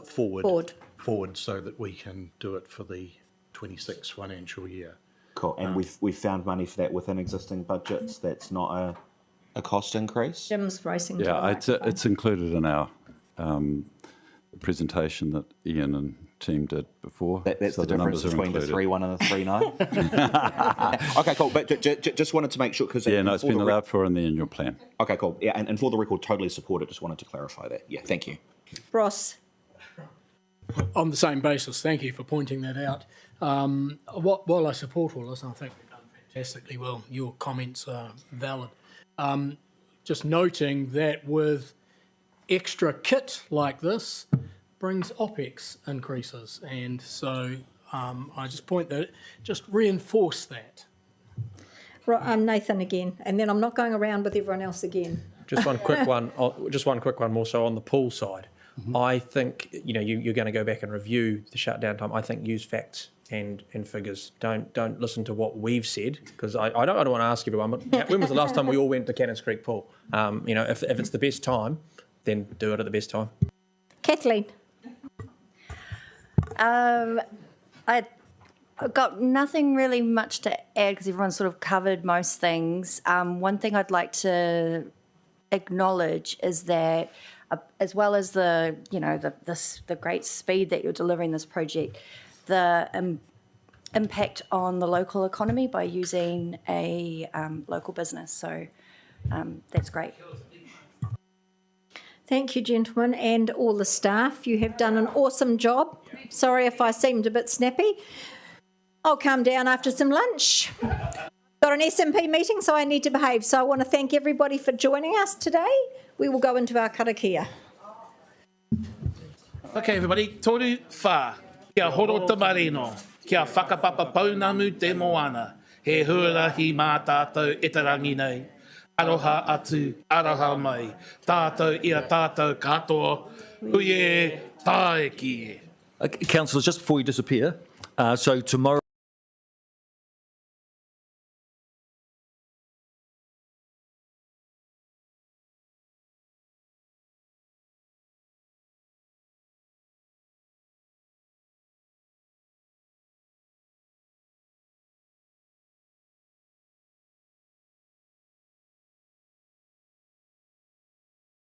forward so that we can do it for the 26 financial year. Cool. And we've found money for that within existing budgets. That's not a cost increase. Jim's racing. Yeah, it's included in our presentation that Ian and team did before. That's so the difference between the 3.1 and the 3.9. Okay, cool. But just wanted to make sure because it's been allowed for in the annual plan. Okay, cool. Yeah, and for the record, totally support it. Just wanted to clarify that. Yeah, thank you. Ross. On the same basis, thank you for pointing that out. While I support all this, I think we've done fantastically well. Your comments are valid. Just noting that with extra kit like this brings OPEX increases, and so I just reinforce that. Right, I'm Nathan again, and then I'm not going around with everyone else again. Just one quick one. Just one quick one more. So on the pool side, I think you're going to go back and review the shutdown time. I think use facts and figures. Don't listen to what we've said, because I don't want to ask everyone. But when was the last time we all went to Cannons Creek Pool? If it's the best time, then do it at the best time. Kathleen. I've got nothing really much to add because everyone's sort of covered most things. One thing I'd like to acknowledge is that, as well as the great speed that you're delivering this project, the impact on the local economy by using a local business. So that's great. Thank you, gentlemen, and all the staff. You have done an awesome job. Sorry if I seemed a bit snappy. I'll calm down after some lunch. Got an SMP meeting, so I need to behave. So I want to thank everybody for joining us today. We will go into our karakia. Okay, everybody, toru wha, kia horo te marino, kia whakapapa paunamu te moana, he huarahi mā tātou e te rangi nei. Aroha atu, aroha mai, tātou ia tātou katoa, hui e tae ki e. Councillors, just before you disappear, so tomorrow